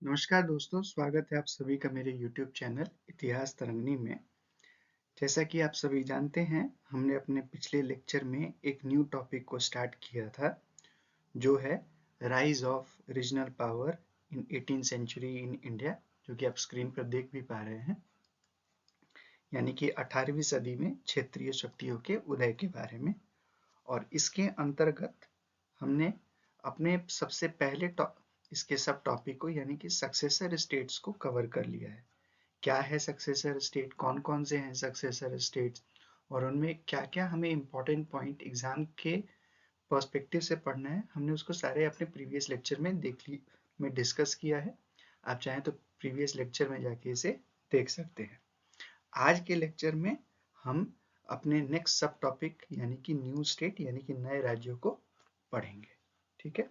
नमस्कार दोस्तों, स्वागत है आप सभी का मेरे YouTube चैनल इतिहास तरंगिणी में। जैसा कि आप सभी जानते हैं, हमने अपने पिछले लेक्चर में एक न्यू टॉपिक को स्टार्ट किया था, जो है rise of regional power in 18th century in India, जो कि आप स्क्रीन पर देख भी पा रहे हैं। यानी कि 18वीं सदी में क्षेत्रीय शक्तियों के उदय के बारे में। और इसके अंतर्गत हमने अपने सबसे पहले इसके सब टॉपिक को यानी कि सक्सेसर स्टेट्स को कवर कर लिया है। क्या है सक्सेसर स्टेट, कौन कौन से हैं सक्सेसर स्टेट्स, और उनमें क्या क्या हमें इम्पोर्टेंट पॉइंट एग्जाम के पर्सपेक्टिव से पढ़ना है, हमने उसको सारे अपने प्रीवियस लेक्चर में डिस्कस किया है। आप चाहें तो प्रीवियस लेक्चर में जाके इसे देख सकते हैं। आज के लेक्चर में हम अपने नेक्स्ट सब टॉपिक यानी कि न्यू स्टेट यानी कि नए राज्यों को पढ़ेंगे। ठीक है,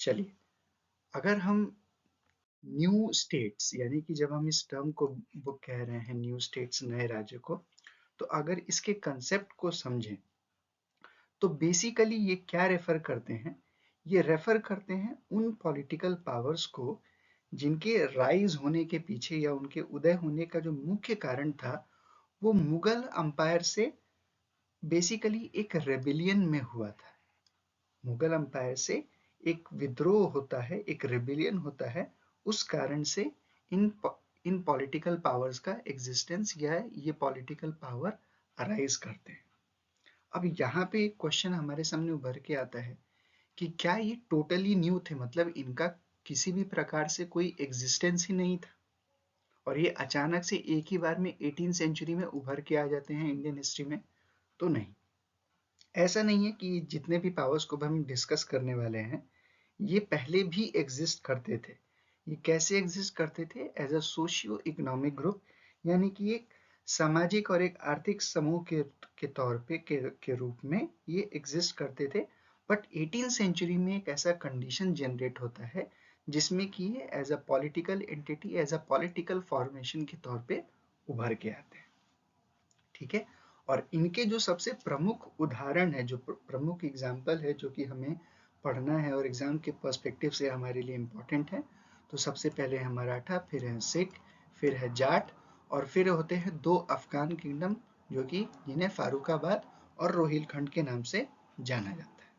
चलिए। अगर हम न्यू स्टेट्स यानी कि जब हम इस टर्म को बुक कह रहे हैं न्यू स्टेट्स नए राज्य को, तो अगर इसके कंसेप्ट को समझें तो बेसिकली ये क्या रेफर करते हैं, ये रेफर करते हैं उन पॉलिटिकल पावर्स को जिनके राइज होने के पीछे या उनके उदय होने का जो मुख्य कारण था वो मुगल अंपायर से बेसिकली एक रेबिलियन में हुआ था। मुगल अंपायर से एक विद्रोह होता है, एक रेबिलियन होता है, उस कारण से इन पॉलिटिकल पावर्स का एग्जिस्टेंस या ये पॉलिटिकल पावर अराइज करते हैं। अब यहाँ पे एक क्वेश्चन हमारे सामने उभर के आता है कि क्या ये टोटली न्यू थे, मतलब इनका किसी भी प्रकार से कोई एग्जिस्टेंस ही नहीं था और ये अचानक से एक ही बार में 18th सेंचुरी में उभर के आ जाते हैं इंडियन हिस्ट्री में? तो नहीं, ऐसा नहीं है कि जितने भी पावर्स को हम डिस्कस करने वाले हैं ये पहले भी एग्जिस्ट करते थे। ये कैसे एग्जिस्ट करते थे? As a socio economic group, यानी कि एक सामाजिक और एक आर्थिक समूह के तौर पे के रूप में ये एग्जिस्ट करते थे। बट 18th सेंचुरी में एक ऐसा कंडीशन जनरेट होता है जिसमें कि ये as a political entity, as a political formation के तौर पे उभर के आते हैं। ठीक है, और इनके जो सबसे प्रमुख उदाहरण है, जो प्रमुख एग्जाम्पल है जो कि हमें पढ़ना है और एग्जाम के पर्सपेक्टिव से हमारे लिए इम्पोर्टेंट है, तो सबसे पहले है मराठा, फिर है सिख, फिर है जाट, और फिर होते हैं दो अफगान किंगडम जो कि जिन्हें फारूकाबाद और रोहिलखंड के नाम से जाना जाता है।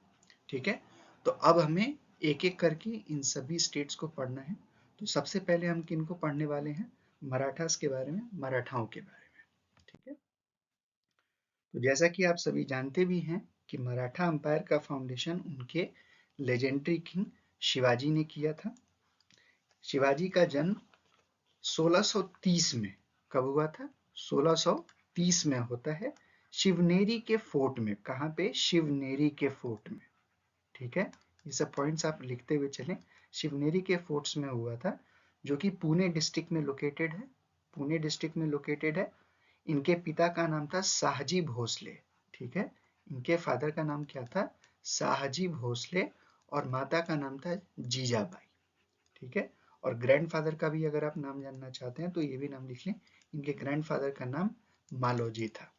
ठीक है, तो अब हमें एक एक करके इन सभी स्टेट्स को पढ़ना है। तो सबसे पहले हम किनको पढ़ने वाले हैं? मराठास के बारे में, मराठाओं के बारे में। ठीक है, तो जैसा कि आप सभी जानते भी हैं कि मराठा अंपायर का फाउंडेशन उनके लेजेंडरी किंग शिवाजी ने किया था। शिवाजी का जन्म 1630 में कब हुआ था? 1630 में होता है, शिवनेरी के फोर्ट में। कहाँ पे? शिवनेरी के फोर्ट में। ठीक है, ये सब पॉइंट्स आप लिखते हुए चलें। शिवनेरी के फोर्ट्स में हुआ था, जो कि पुणे डिस्ट्रिक्ट में लोकेटेड है। पुणे डिस्ट्रिक्ट में लोकेटेड है। इनके पिता का नाम था शाहजी भोसले। ठीक है, इनके फादर का नाम क्या था? शाहजी भोसले, और माता का नाम था जीजाबाई। ठीक है, और ग्रैंडफादर का भी अगर आप नाम जानना चाहते हैं तो ये भी नाम लिख लें। इनके ग्रैंडफादर का नाम मालोजी था।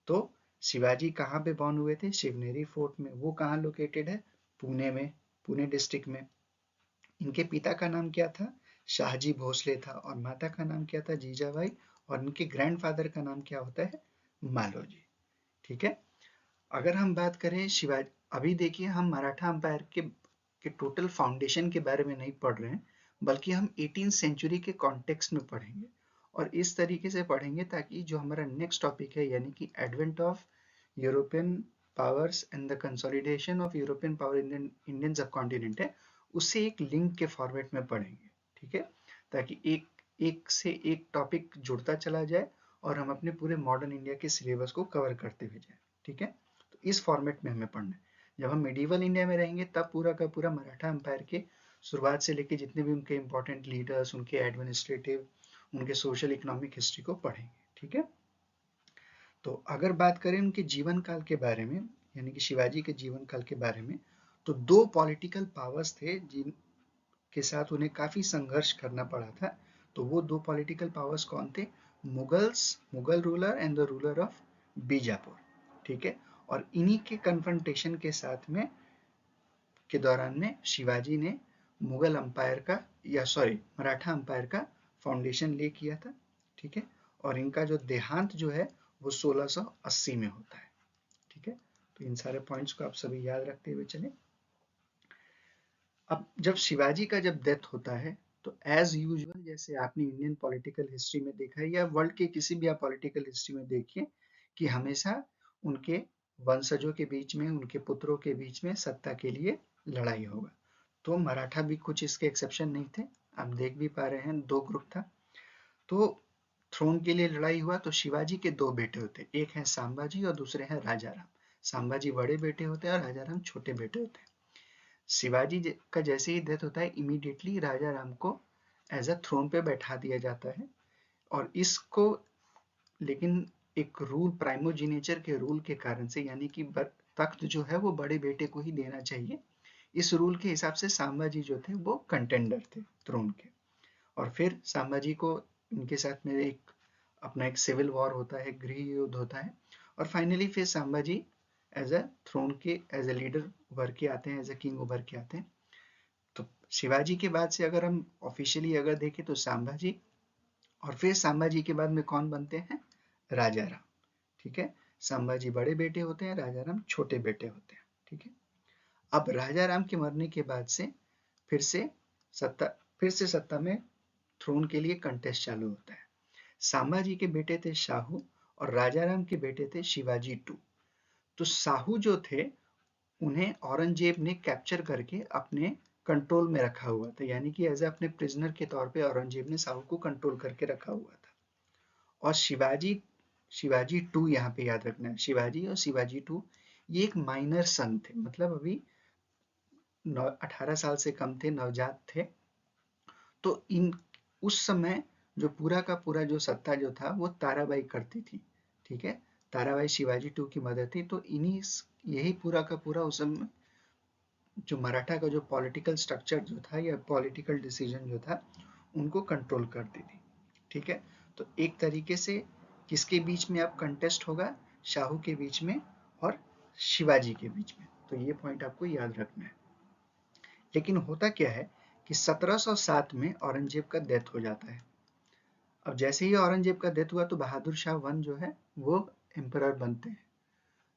तो शिवाजी कहाँ पे बॉर्न हुए थे? शिवनेरी फोर्ट में। वो कहाँ लोकेटेड है? पुणे में, पुणे डिस्ट्रिक्ट में। इनके पिता का नाम क्या था? शाहजी भोसले था, और माता का नाम क्या था? जीजाबाई, और इनके ग्रैंडफादर का नाम क्या होता है? मालोजी। ठीक है, अगर हम बात करें शिवाजी, अभी देखिए हम मराठा अंपायर के टोटल फाउंडेशन के बारे में नहीं पढ़ रहे हैं, बल्कि हम 18th सेंचुरी के कॉन्टेक्स्ट में पढ़ेंगे, और इस तरीके से पढ़ेंगे ताकि जो हमारा नेक्स्ट टॉपिक है यानी कि advent of European powers and the consolidation of European power in Indian सब कॉन्टिनेंट है, उससे एक लिंक के फॉर्मेट में पढ़ेंगे। ठीक है, ताकि एक एक से एक टॉपिक जुड़ता चला जाए और हम अपने पूरे मॉडर्न इंडिया के सिलेबस को कवर करते हुए जाए। ठीक है, तो इस फॉर्मेट में हमें पढ़ना है। जब हम मिडिवल इंडिया में रहेंगे तब पूरा का पूरा मराठा एम्पायर के शुरुआत से लेके जितने भी उनके इंपॉर्टेंट लीडर्स, उनके एडमिनिस्ट्रेटिव, उनके सोशल इकोनॉमिक हिस्ट्री को पढ़ेंगे। ठीक है, तो अगर बात करें उनके जीवन काल के बारे में, यानी कि शिवाजी के जीवन काल के बारे में, तो दो पॉलिटिकल पावर्स थे जिनके साथ उन्हें काफी संघर्ष करना पड़ा था। तो वो दो पॉलिटिकल पावर्स कौन थे? Mughal ruler and the ruler of Bijapur. ठीक है, और इन्हीं के कन्फ्रंटेशन के साथ में के दौरान में शिवाजी ने मुगल अंपायर का या सॉरी मराठा अंपायर का फाउंडेशन ले किया था, ठीक है। और इनका जो देहांत जो है वो 1680 में होता है, ठीक है। तो इन सारे पॉइंट्स को आप सभी याद रखते हुए चले। अब जब शिवाजी का जब डेथ होता है तो एज यूजुअल जैसे आपने इंडियन पॉलिटिकल हिस्ट्री में देखा है या वर्ल्ड के किसी भी आप पॉलिटिकल हिस्ट्री में देखिए कि हमेशा उनके वंशजों के बीच में, उनके पुत्रों के बीच में सत्ता के लिए लड़ाई होगा। तो मराठा भी कुछ इसके एक्सेप्शन नहीं थे। आप देख भी पा रहे हैं, दो ग्रुप था। तो थ्रोन के लिए लड़ाई हुआ तो शिवाजी के दो बेटे होते, एक है संभाजी और दूसरे हैं राजाराम। संभाजी बड़े बेटे होते हैं और राजाराम छोटे बेटे होते हैं। शिवाजी का जैसे ही डेथ होता है इमीडिएटली राजा राम को एज अ थ्रोन पे बैठा दिया जाता है। और इसको लेकिन एक रूल, प्राइमोजेनेचर के रूल के कारण से, यानी कि तख्त जो है वो बड़े बेटे को ही देना चाहिए, इस रूल के हिसाब से संभाजी जो थे वो कंटेंडर थे थ्रोन के। और फिर संभाजी को इनके साथ में एक अपना एक सिविल वॉर होता है, गृह युद्ध होता है। और फाइनली फिर संभाजी एज अ थ्रोन के एज अ लीडर उभर के आते हैं, एज अ किंग उभर के आते हैं। तो शिवाजी के बाद से अगर हम ऑफिशियली अगर देखें तो संभाजी, और फिर संभाजी के बाद में कौन बनते हैं? राजा राम, ठीक है। संभाजी बड़े बेटे होते हैं, राजा राम छोटे बेटे होते हैं, ठीक है। अब राजा राम के मरने के बाद से फिर से सत्ता फिर से सत्ता में थ्रोन के लिए कंटेस्ट चालू होता है। संभाजी के बेटे थे शाहू और राजा राम के बेटे थे शिवाजी टू। तो शाहू जो थे उन्हें औरंगजेब ने कैप्चर करके अपने कंट्रोल में रखा हुआ था, यानी कि एज अपने प्रिजनर के तौर पे औरंगजेब ने शाहू को कंट्रोल करके रखा हुआ था। और शिवाजी शिवाजी टू यहाँ पे याद रखना है, शिवाजी और शिवाजी टू ये एक माइनर सन थे, मतलब अभी 18 साल से कम थे, नवजात थे। तो इन उस समय जो पूरा का पूरा जो सत्ता जो था वो ताराबाई करती थी, ठीक है। ताराबाई शिवाजी टू की मदर थी। तो इन्हीं यही पूरा का पूरा उस समय जो मराठा का जो पॉलिटिकल स्ट्रक्चर जो था या पॉलिटिकल डिसीजन जो था उनको कंट्रोल करती थी, ठीक है। तो एक तरीके से किसके बीच में अब कंटेस्ट होगा? शाहू के बीच में और शिवाजी के बीच में। तो ये पॉइंट आपको याद रखना है। लेकिन होता क्या है कि 1707 में औरंगजेब का डेथ हो जाता है। अब जैसे ही औरंगजेब का डेथ हुआ तो बहादुर शाह वन जो है वो एम्परर बनते हैं।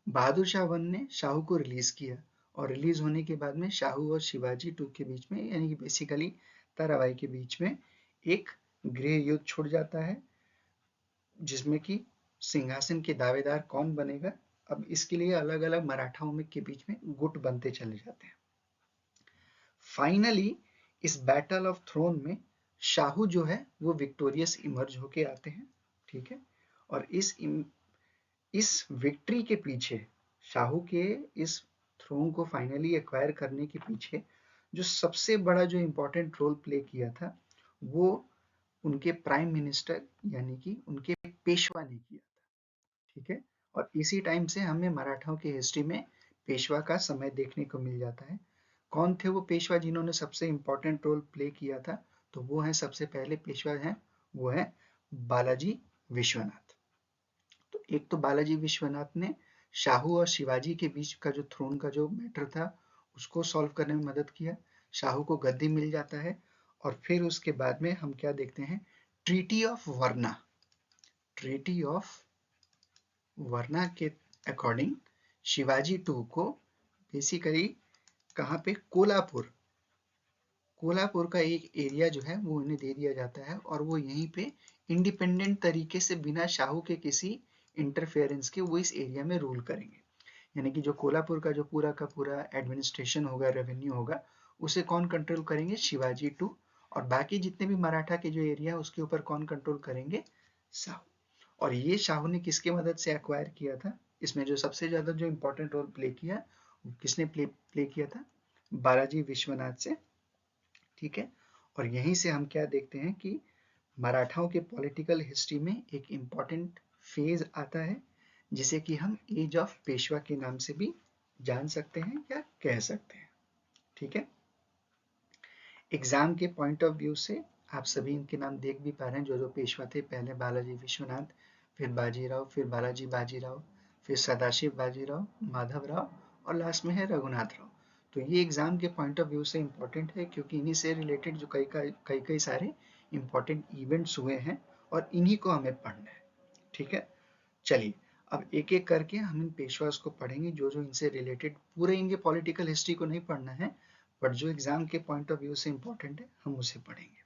बहादुर शाह वन ने शाहू को रिलीज किया और रिलीज होने के बाद में शाहू और शिवाजी टू के बीच में, यानी कि बेसिकली ताराबाई के बीच में एक गृह युद्ध छुड़ जाता है, जिसमें कि सिंहासन के दावेदार कौन बनेगा। अब इसके लिए अलग अलग मराठाओं में के बीच में गुट बनते चले जाते हैं। फाइनली इस बैटल ऑफ थ्रोन में शाहू जो है वो विक्टोरियस इमर्ज होके आते हैं, ठीक है। और इस विक्ट्री के पीछे, शाहू के इस थ्रोन को फाइनली एक्वायर करने के पीछे जो सबसे बड़ा जो इम्पोर्टेंट रोल प्ले किया था वो उनके प्राइम मिनिस्टर यानी कि उनके पेशवा ने किया था, ठीक है। और इसी टाइम से हमें मराठाओं की हिस्ट्री में पेशवा का समय देखने को मिल जाता है। कौन थे वो पेशवा जिन्होंने सबसे इम्पोर्टेंट रोल प्ले किया था? तो वो है, सबसे पहले पेशवा हैं वो है बालाजी विश्वनाथ। तो एक तो बालाजी विश्वनाथ ने शाहू और शिवाजी के बीच का जो थ्रोन का जो मैटर था उसको सॉल्व करने में मदद किया। शाहू को गद्दी मिल जाता है। और फिर उसके बाद में हम क्या देखते हैं? ट्रीटी ऑफ वरना। ट्रीटी ऑफ वरना के अकॉर्डिंग शिवाजी टू को बेसिकली कहाँ पे? कोल्हापुर, कोल्हापुर का एक एरिया जो है वो उन्हें दे दिया जाता है और वो यहीं पे इंडिपेंडेंट तरीके से बिना शाहू के किसी इंटरफेरेंस के वो इस एरिया में रूल करेंगे। यानी कि जो कोल्हापुर का जो पूरा का पूरा एडमिनिस्ट्रेशन होगा, रेवेन्यू होगा, उसे कौन कंट्रोल करेंगे? शिवाजी टू। और बाकी जितने भी मराठा के जो एरिया है उसके ऊपर कौन कंट्रोल करेंगे? शाहू। और ये शाहू ने किसके मदद से एक्वायर किया था? इसमें जो सबसे ज्यादा जो इम्पोर्टेंट रोल प्ले किया किसने प्ले किया था? बालाजी विश्वनाथ से, ठीक है। और यहीं से हम क्या देखते हैं कि मराठाओं के पॉलिटिकल हिस्ट्री में एक इम्पॉर्टेंट फेज आता है जिसे कि हम एज ऑफ पेशवा के नाम से भी जान सकते हैं या कह सकते हैं, ठीक है। एग्जाम के पॉइंट ऑफ व्यू से आप सभी इनके नाम देख भी पा रहे हैं जो जो पेशवा थे। पहले बालाजी विश्वनाथ, फिर बाजीराव, फिर बालाजी बाजीराव, फिर सदाशिव बाजीराव, माधवराव और लास्ट में है रघुनाथ राव। तो ये एग्जाम के पॉइंट ऑफ व्यू से इम्पोर्टेंट है, क्योंकि इन्हीं से रिलेटेड जो कई सारे इम्पोर्टेंट इवेंट्स हुए हैं और इन्हीं को हमें पढ़ना है। ठीक है, चलिए अब एक एक करके हम इन पेशवास को पढ़ेंगे, जो जो इनसे रिलेटेड। पूरे इनके पॉलिटिकल हिस्ट्री को नहीं पढ़ना है, बट जो एग्जाम के पॉइंट ऑफ व्यू से इम्पोर्टेंट है हम उसे पढ़ेंगे।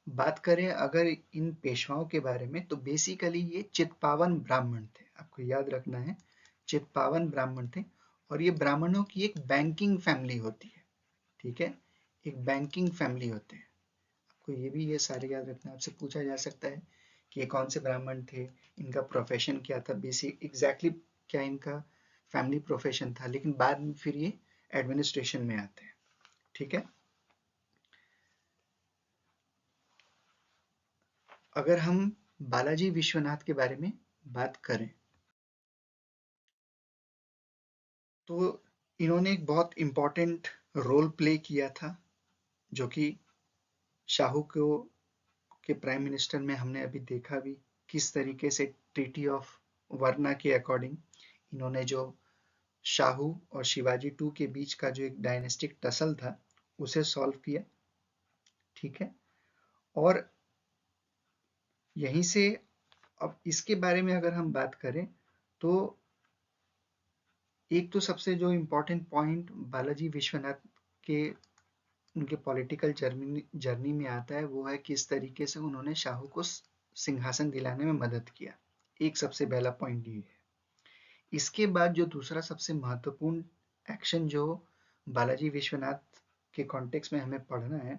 बात करें अगर इन पेशवाओं के बारे में, तो बेसिकली ये चित्पावन ब्राह्मण थे, आपको याद रखना है, चित्पावन ब्राह्मण थे। और ये ब्राह्मणों की एक बैंकिंग फैमिली होती है। ठीक है, एक बैंकिंग फैमिली होते हैं। आपको ये भी ये सारे याद रखना। आपसे पूछा जा सकता है कि ये कौन से ब्राह्मण थे, इनका प्रोफेशन क्या था, बेसिक एग्जैक्टली क्या इनका फैमिली प्रोफेशन था, लेकिन बाद में फिर ये एडमिनिस्ट्रेशन में आते हैं। ठीक है, अगर हम बालाजी विश्वनाथ के बारे में बात करें, तो इन्होंने एक बहुत इम्पोर्टेंट रोल प्ले किया था, जो कि शाहू को के प्राइम मिनिस्टर में हमने अभी देखा भी, किस तरीके से ट्रीटी ऑफ वर्ना के अकॉर्डिंग इन्होंने जो शाहू और शिवाजी टू के बीच का जो एक डायनेस्टिक टसल था उसे सॉल्व किया। ठीक है, और यहीं से अब इसके बारे में अगर हम बात करें, तो एक तो सबसे जो इम्पोर्टेंट पॉइंट बालाजी विश्वनाथ के उनके पॉलिटिकल जर्नी में आता है, वो है किस तरीके से उन्होंने शाहू को सिंहासन दिलाने में मदद किया। एक सबसे पहला पॉइंट ये है। इसके बाद जो दूसरा सबसे महत्वपूर्ण एक्शन जो बालाजी विश्वनाथ के कॉन्टेक्स्ट में हमें पढ़ना है,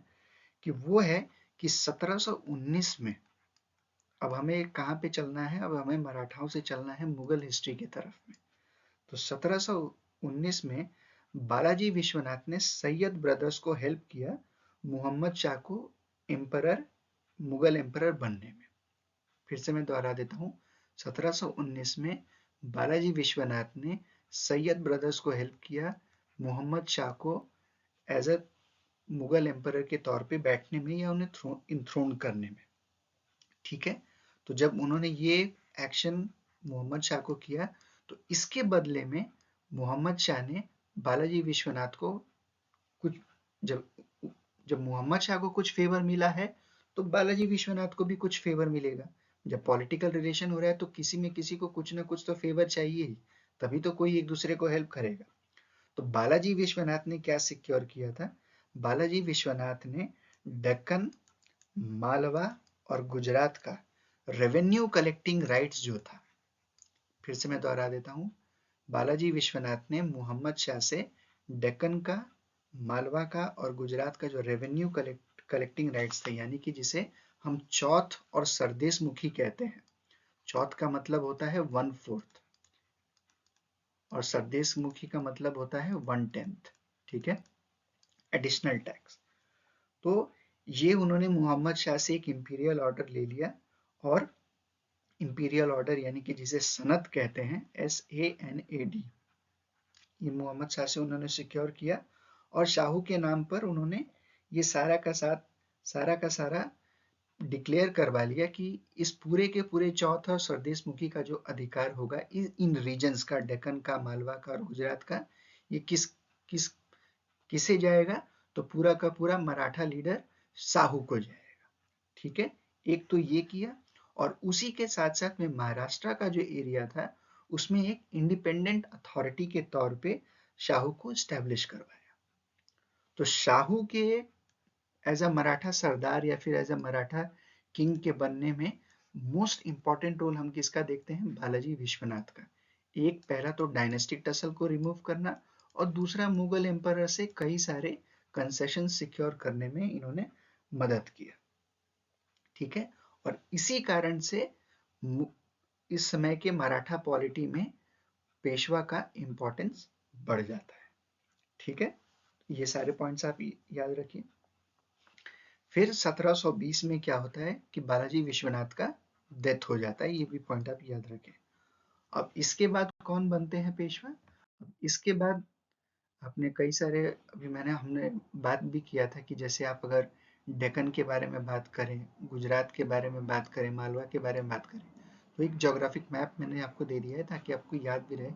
कि वो है कि 1719 में, अब हमें कहाँ पे चलना है, अब हमें मराठाओं से चलना है मुगल हिस्ट्री की तरफ में। तो 1719 में बालाजी विश्वनाथ ने सैयद ब्रदर्स को हेल्प किया मोहम्मद शाह को एम्परर, मुगल एम्परर बनने में। फिर से मैं दोहरा देता हूँ, 1719 में बालाजी विश्वनाथ ने सैयद ब्रदर्स को हेल्प किया मोहम्मद शाह को एज अ मुगल एम्परर के तौर पे बैठने में या उन्हें इंथ्रोन करने में। ठीक है, तो जब उन्होंने ये एक्शन मोहम्मद शाह को किया, तो इसके बदले में मोहम्मद शाह ने बालाजी विश्वनाथ को कुछ, जब जब मोहम्मद शाह को कुछ फेवर मिला है, तो बालाजी विश्वनाथ को भी कुछ फेवर मिलेगा। जब पॉलिटिकल रिलेशन हो रहा है, तो किसी में किसी को कुछ ना कुछ तो फेवर चाहिए ही, तभी तो कोई एक दूसरे को हेल्प करेगा। तो बालाजी विश्वनाथ ने क्या सिक्योर किया था? बालाजी विश्वनाथ ने दक्कन, मालवा और गुजरात का रेवेन्यू कलेक्टिंग राइट्स जो था, फिर से मैं दोहरा देता हूँ, बालाजी विश्वनाथ ने मोहम्मद शाह से डेक्कन का, मालवा का और गुजरात का जो रेवेन्यू कलेक्टिंग राइट्स थे, यानी कि जिसे हम चौथ और सरदेश मुखी कहते हैं। चौथ का मतलब होता है 1/4 और सरदेश मुखी का मतलब होता है 1/10। ठीक है, एडिशनल टैक्स। तो ये उन्होंने मोहम्मद शाह से एक इंपीरियल ऑर्डर ले लिया, और इंपीरियल ऑर्डर यानी कि जिसे सनद कहते हैं, SANAD, ये मोहम्मद शाह से उन्होंने सिक्योर किया। और शाहू के नाम पर उन्होंने ये सारा का सारा डिक्लेयर करवा लिया कि इस पूरे के पूरे चौथ और सरदेश मुखी का जो अधिकार होगा इन रीजन्स का, डेक्कन का, मालवा का और गुजरात का, ये किस किसे जाएगा? तो पूरा का पूरा मराठा लीडर शाहू को जाएगा। ठीक है, एक तो ये किया, और उसी के साथ साथ में महाराष्ट्र का जो एरिया था उसमें एक इंडिपेंडेंट अथॉरिटी के तौर पे शाहू को स्टैब्लिश करवाया। तो शाहू के एज अ मराठा सरदार या फिर एज अ मराठा किंग के बनने में मोस्ट इंपॉर्टेंट रोल हम किसका देखते हैं? बालाजी विश्वनाथ का। एक, पहला तो डायनेस्टिक टसल को रिमूव करना, और दूसरा मुगल एम्परर से कई सारे कंसेशन सिक्योर करने में इन्होंने मदद किया। ठीक है, और इसी कारण से इस समय के मराठा पॉलिटी में पेशवा का इंपॉर्टेंस बढ़ जाता है। ठीक है, ये सारे पॉइंट्स आप याद रखिए। फिर 1720 में क्या होता है कि बालाजी विश्वनाथ का डेथ हो जाता है, ये भी पॉइंट आप याद रखें। अब इसके बाद कौन बनते हैं पेशवा? इसके बाद आपने कई सारे, अभी हमने बात भी किया था कि जैसे आप अगर डेक्कन के बारे में बात करें, गुजरात के बारे में बात करें, मालवा के बारे में बात करें, तो एक जोग्राफिक मैप मैंने आपको दे दिया है ताकि आपको याद भी रहे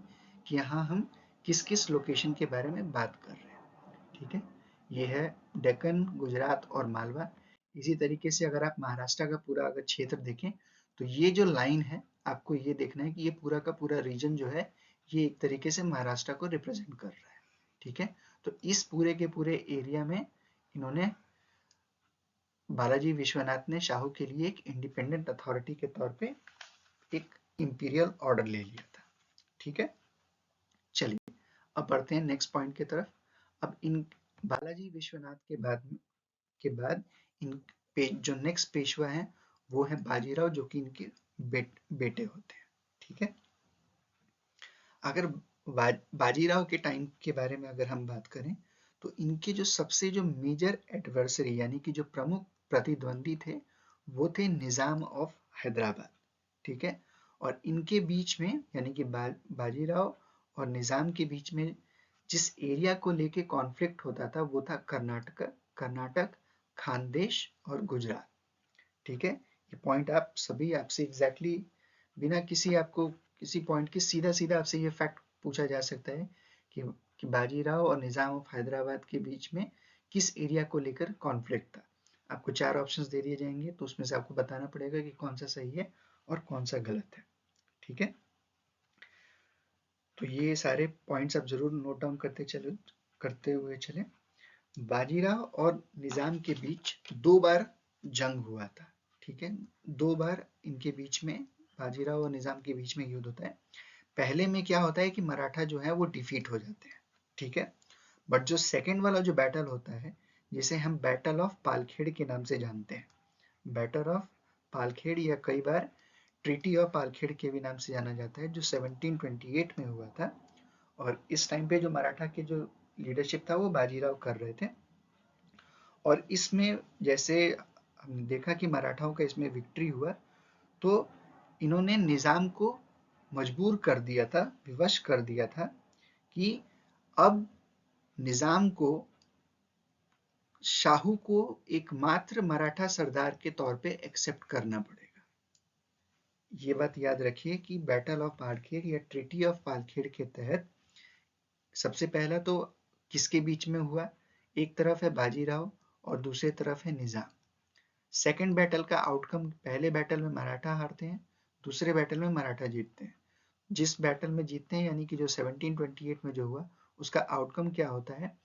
कि यहाँ हम किस किस लोकेशन के बारे में बात कर रहे हैं। ठीक है, ये है डेक्कन, गुजरात और मालवा। इसी तरीके से अगर आप महाराष्ट्र का पूरा अगर क्षेत्र देखें तो ये जो लाइन है आपको ये देखना है कि ये पूरा का पूरा रीजन जो है ये एक तरीके से महाराष्ट्र को रिप्रेजेंट कर रहा है। ठीक है, तो इस पूरे के पूरे एरिया में इन्होंने बालाजी विश्वनाथ ने शाहू के लिए एक इंडिपेंडेंट अथॉरिटी के तौर पे एक इंपीरियल ऑर्डर ले लिया था। ठीक है, चलिए अब बढ़ते हैं नेक्स्ट पॉइंट की तरफ। अब इन बालाजी विश्वनाथ के बाद इन जो नेक्स्ट पेशवा है वो है बाजीराव, जो कि इनके बेटे होते हैं। ठीक है, अगर बाजीराव के टाइम के बारे में अगर हम बात करें तो इनके जो सबसे जो मेजर एडवर्सरी यानी कि जो प्रमुख प्रतिद्वंदी थे वो थे निजाम ऑफ हैदराबाद। ठीक है, और इनके बीच में यानी कि बाजीराव और निजाम के बीच में जिस एरिया को लेके कॉन्फ्लिक्ट होता था वो था कर्नाटक, खानदेश और गुजरात। ठीक है, ये पॉइंट आप सभी आपसे एग्जैक्टली बिना किसी आपको किसी पॉइंट के सीधा सीधा आपसे ये फैक्ट पूछा जा सकता है कि, कि बाजीराव और निजाम ऑफ हैदराबाद के बीच में किस एरिया को लेकर कॉन्फ्लिक्ट था। आपको 4 ऑप्शंस दे दिए जाएंगे तो उसमें से आपको बताना पड़ेगा कि कौन सा सही है और कौन सा गलत है। ठीक है, तो ये सारे पॉइंट्स आप जरूर नोट डाउन करते हुए चले। बाजीराव और निजाम के बीच 2 बार जंग हुआ था। ठीक है, 2 बार इनके बीच में बाजीराव और निजाम के बीच में युद्ध होता है। पहले में क्या होता है कि मराठा जो है वो डिफीट हो जाते हैं। ठीक है, बट जो सेकंड वाला जो बैटल होता है जिसे हम बैटल ऑफ पालखेड़ के नाम से जानते हैं, बैटल ऑफ पालखेड़ या कई बार ट्रीटी ऑफ पालखेड़ के भी नाम से जाना जाता है, जो 1728 में हुआ था। और इस टाइम पे जो मराठा के जो लीडरशिप था वो बाजीराव कर रहे थे। और इसमें जैसे हमने देखा कि मराठाओं का इसमें विक्ट्री हुआ तो इन्होंने निजाम को मजबूर कर दिया था, विवश कर दिया था कि अब निजाम को शाहू को एकमात्र मराठा सरदार के तौर पे एक्सेप्ट करना पड़ेगा। ये बात याद रखिए कि बैटल ऑफ पालखेड़ या ट्रीटी ऑफ पालखेड़ के तहत सबसे पहला तो किसके बीच में हुआ, एक तरफ है बाजीराव और दूसरी तरफ है निजाम। सेकंड बैटल का आउटकम, पहले बैटल में मराठा हारते हैं, दूसरे बैटल में मराठा जीतते हैं। जिस बैटल में जीतते हैं यानी कि जो 1728 में जो हुआ उसका आउटकम क्या होता है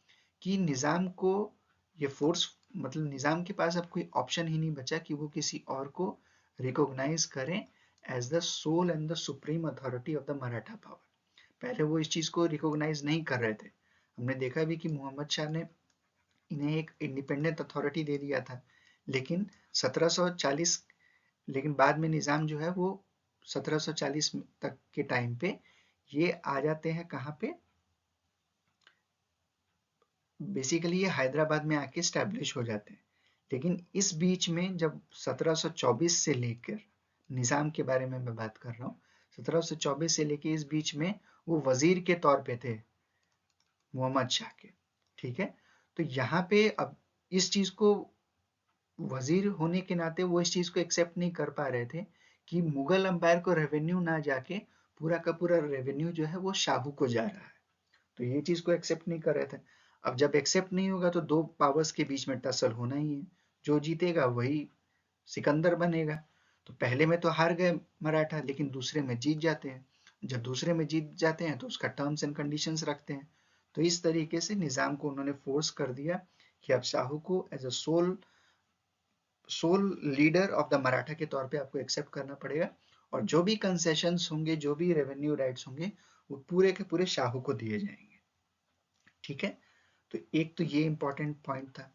कि निजाम को ये फोर्स, मतलब निजाम के पास अब कोई ऑप्शन ही नहीं बचा कि वो किसी और को रिकॉग्नाइज करें as the sole and the supreme authority of the Maratha power. पहले वो इस चीज को रिकॉग्नाइज नहीं कर रहे थे। हमने देखा भी कि मोहम्मद शाह ने इन्हें एक इंडिपेंडेंट अथॉरिटी दे दिया था, लेकिन 1740 लेकिन बाद में निजाम जो है वो 1740 तक के टाइम पे ये आ जाते हैं कहाँ पे, बेसिकली ये हैदराबाद में आके स्टैब्लिश हो जाते हैं। लेकिन इस बीच में जब 1724 से लेकर, निजाम के बारे में मैं बात कर रहा हूँ, 1724 से लेकर इस बीच में वो वजीर के तौर पे थे मोहम्मद शाह के। ठीक है, तो यहाँ पे अब इस चीज को वजीर होने के नाते वो इस चीज को एक्सेप्ट नहीं कर पा रहे थे कि मुगल अंपायर को रेवेन्यू ना जाके पूरा का पूरा रेवेन्यू जो है वो शाहू को जा रहा है। तो ये चीज को एक्सेप्ट नहीं कर रहे थे। अब जब एक्सेप्ट नहीं होगा तो दो पावर्स के बीच में टसल होना ही है, जो जीतेगा वही सिकंदर बनेगा। तो पहले में तो हार गए मराठा, लेकिन दूसरे में जीत जाते हैं। जब दूसरे में जीत जाते हैं तो उसका टर्म्स एंड कंडीशंस रखते हैं। तो इस तरीके से निजाम को उन्होंने फोर्स कर दिया कि अब शाहू को as a sole leader of the Maratha के तौर पे आपको एक्सेप्ट करना पड़ेगा, और जो भी कंसेशंस होंगे, जो भी रेवेन्यू राइट्स होंगे, वो पूरे के पूरे शाहू को दिए जाएंगे। ठीक है, तो एक तो ये इंपॉर्टेंट पॉइंट था।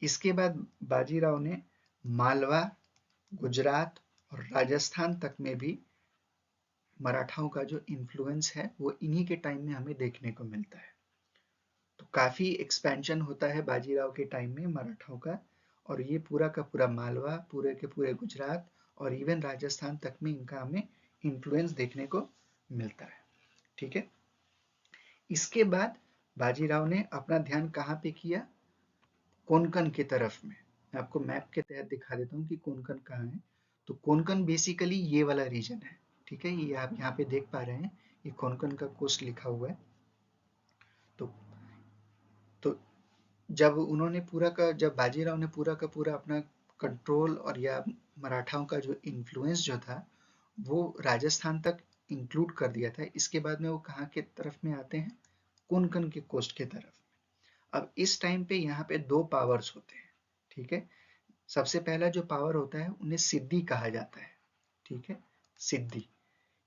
इसके बाद बाजीराव ने मालवा, गुजरात और राजस्थान तक में भी मराठाओं का जो इन्फ्लुएंस है वो इन्हीं के टाइम में हमें देखने को मिलता है। तो काफी एक्सपेंशन होता है बाजीराव के टाइम में मराठाओं का, और ये पूरा का पूरा मालवा, पूरे के पूरे गुजरात और इवन राजस्थान तक में इनका हमें इन्फ्लुएंस देखने को मिलता है। ठीक है, इसके बाद बाजीराव ने अपना ध्यान कहाँ पे किया, कोंकण की तरफ में। मैं आपको मैप के तहत दिखा देता हूँ कि कोंकण कहाँ है। तो कोंकण बेसिकली ये वाला रीजन है। ठीक है, ये आप यहाँ पे देख पा रहे हैं, ये कोंकण का कोस्ट लिखा हुआ है। तो जब बाजीराव ने पूरा का पूरा अपना कंट्रोल और या मराठाओं का जो इन्फ्लुएंस जो था वो राजस्थान तक इंक्लूड कर दिया था, इसके बाद में वो कहाँ के तरफ में आते हैं, कोंकण के कोस्ट के तरफ। अब इस टाइम पे यहाँ पे दो पावर्स होते हैं, ठीक है। सबसे पहला जो पावर होता है उन्हें सिद्दी कहा जाता है, ठीक है, सिद्दी,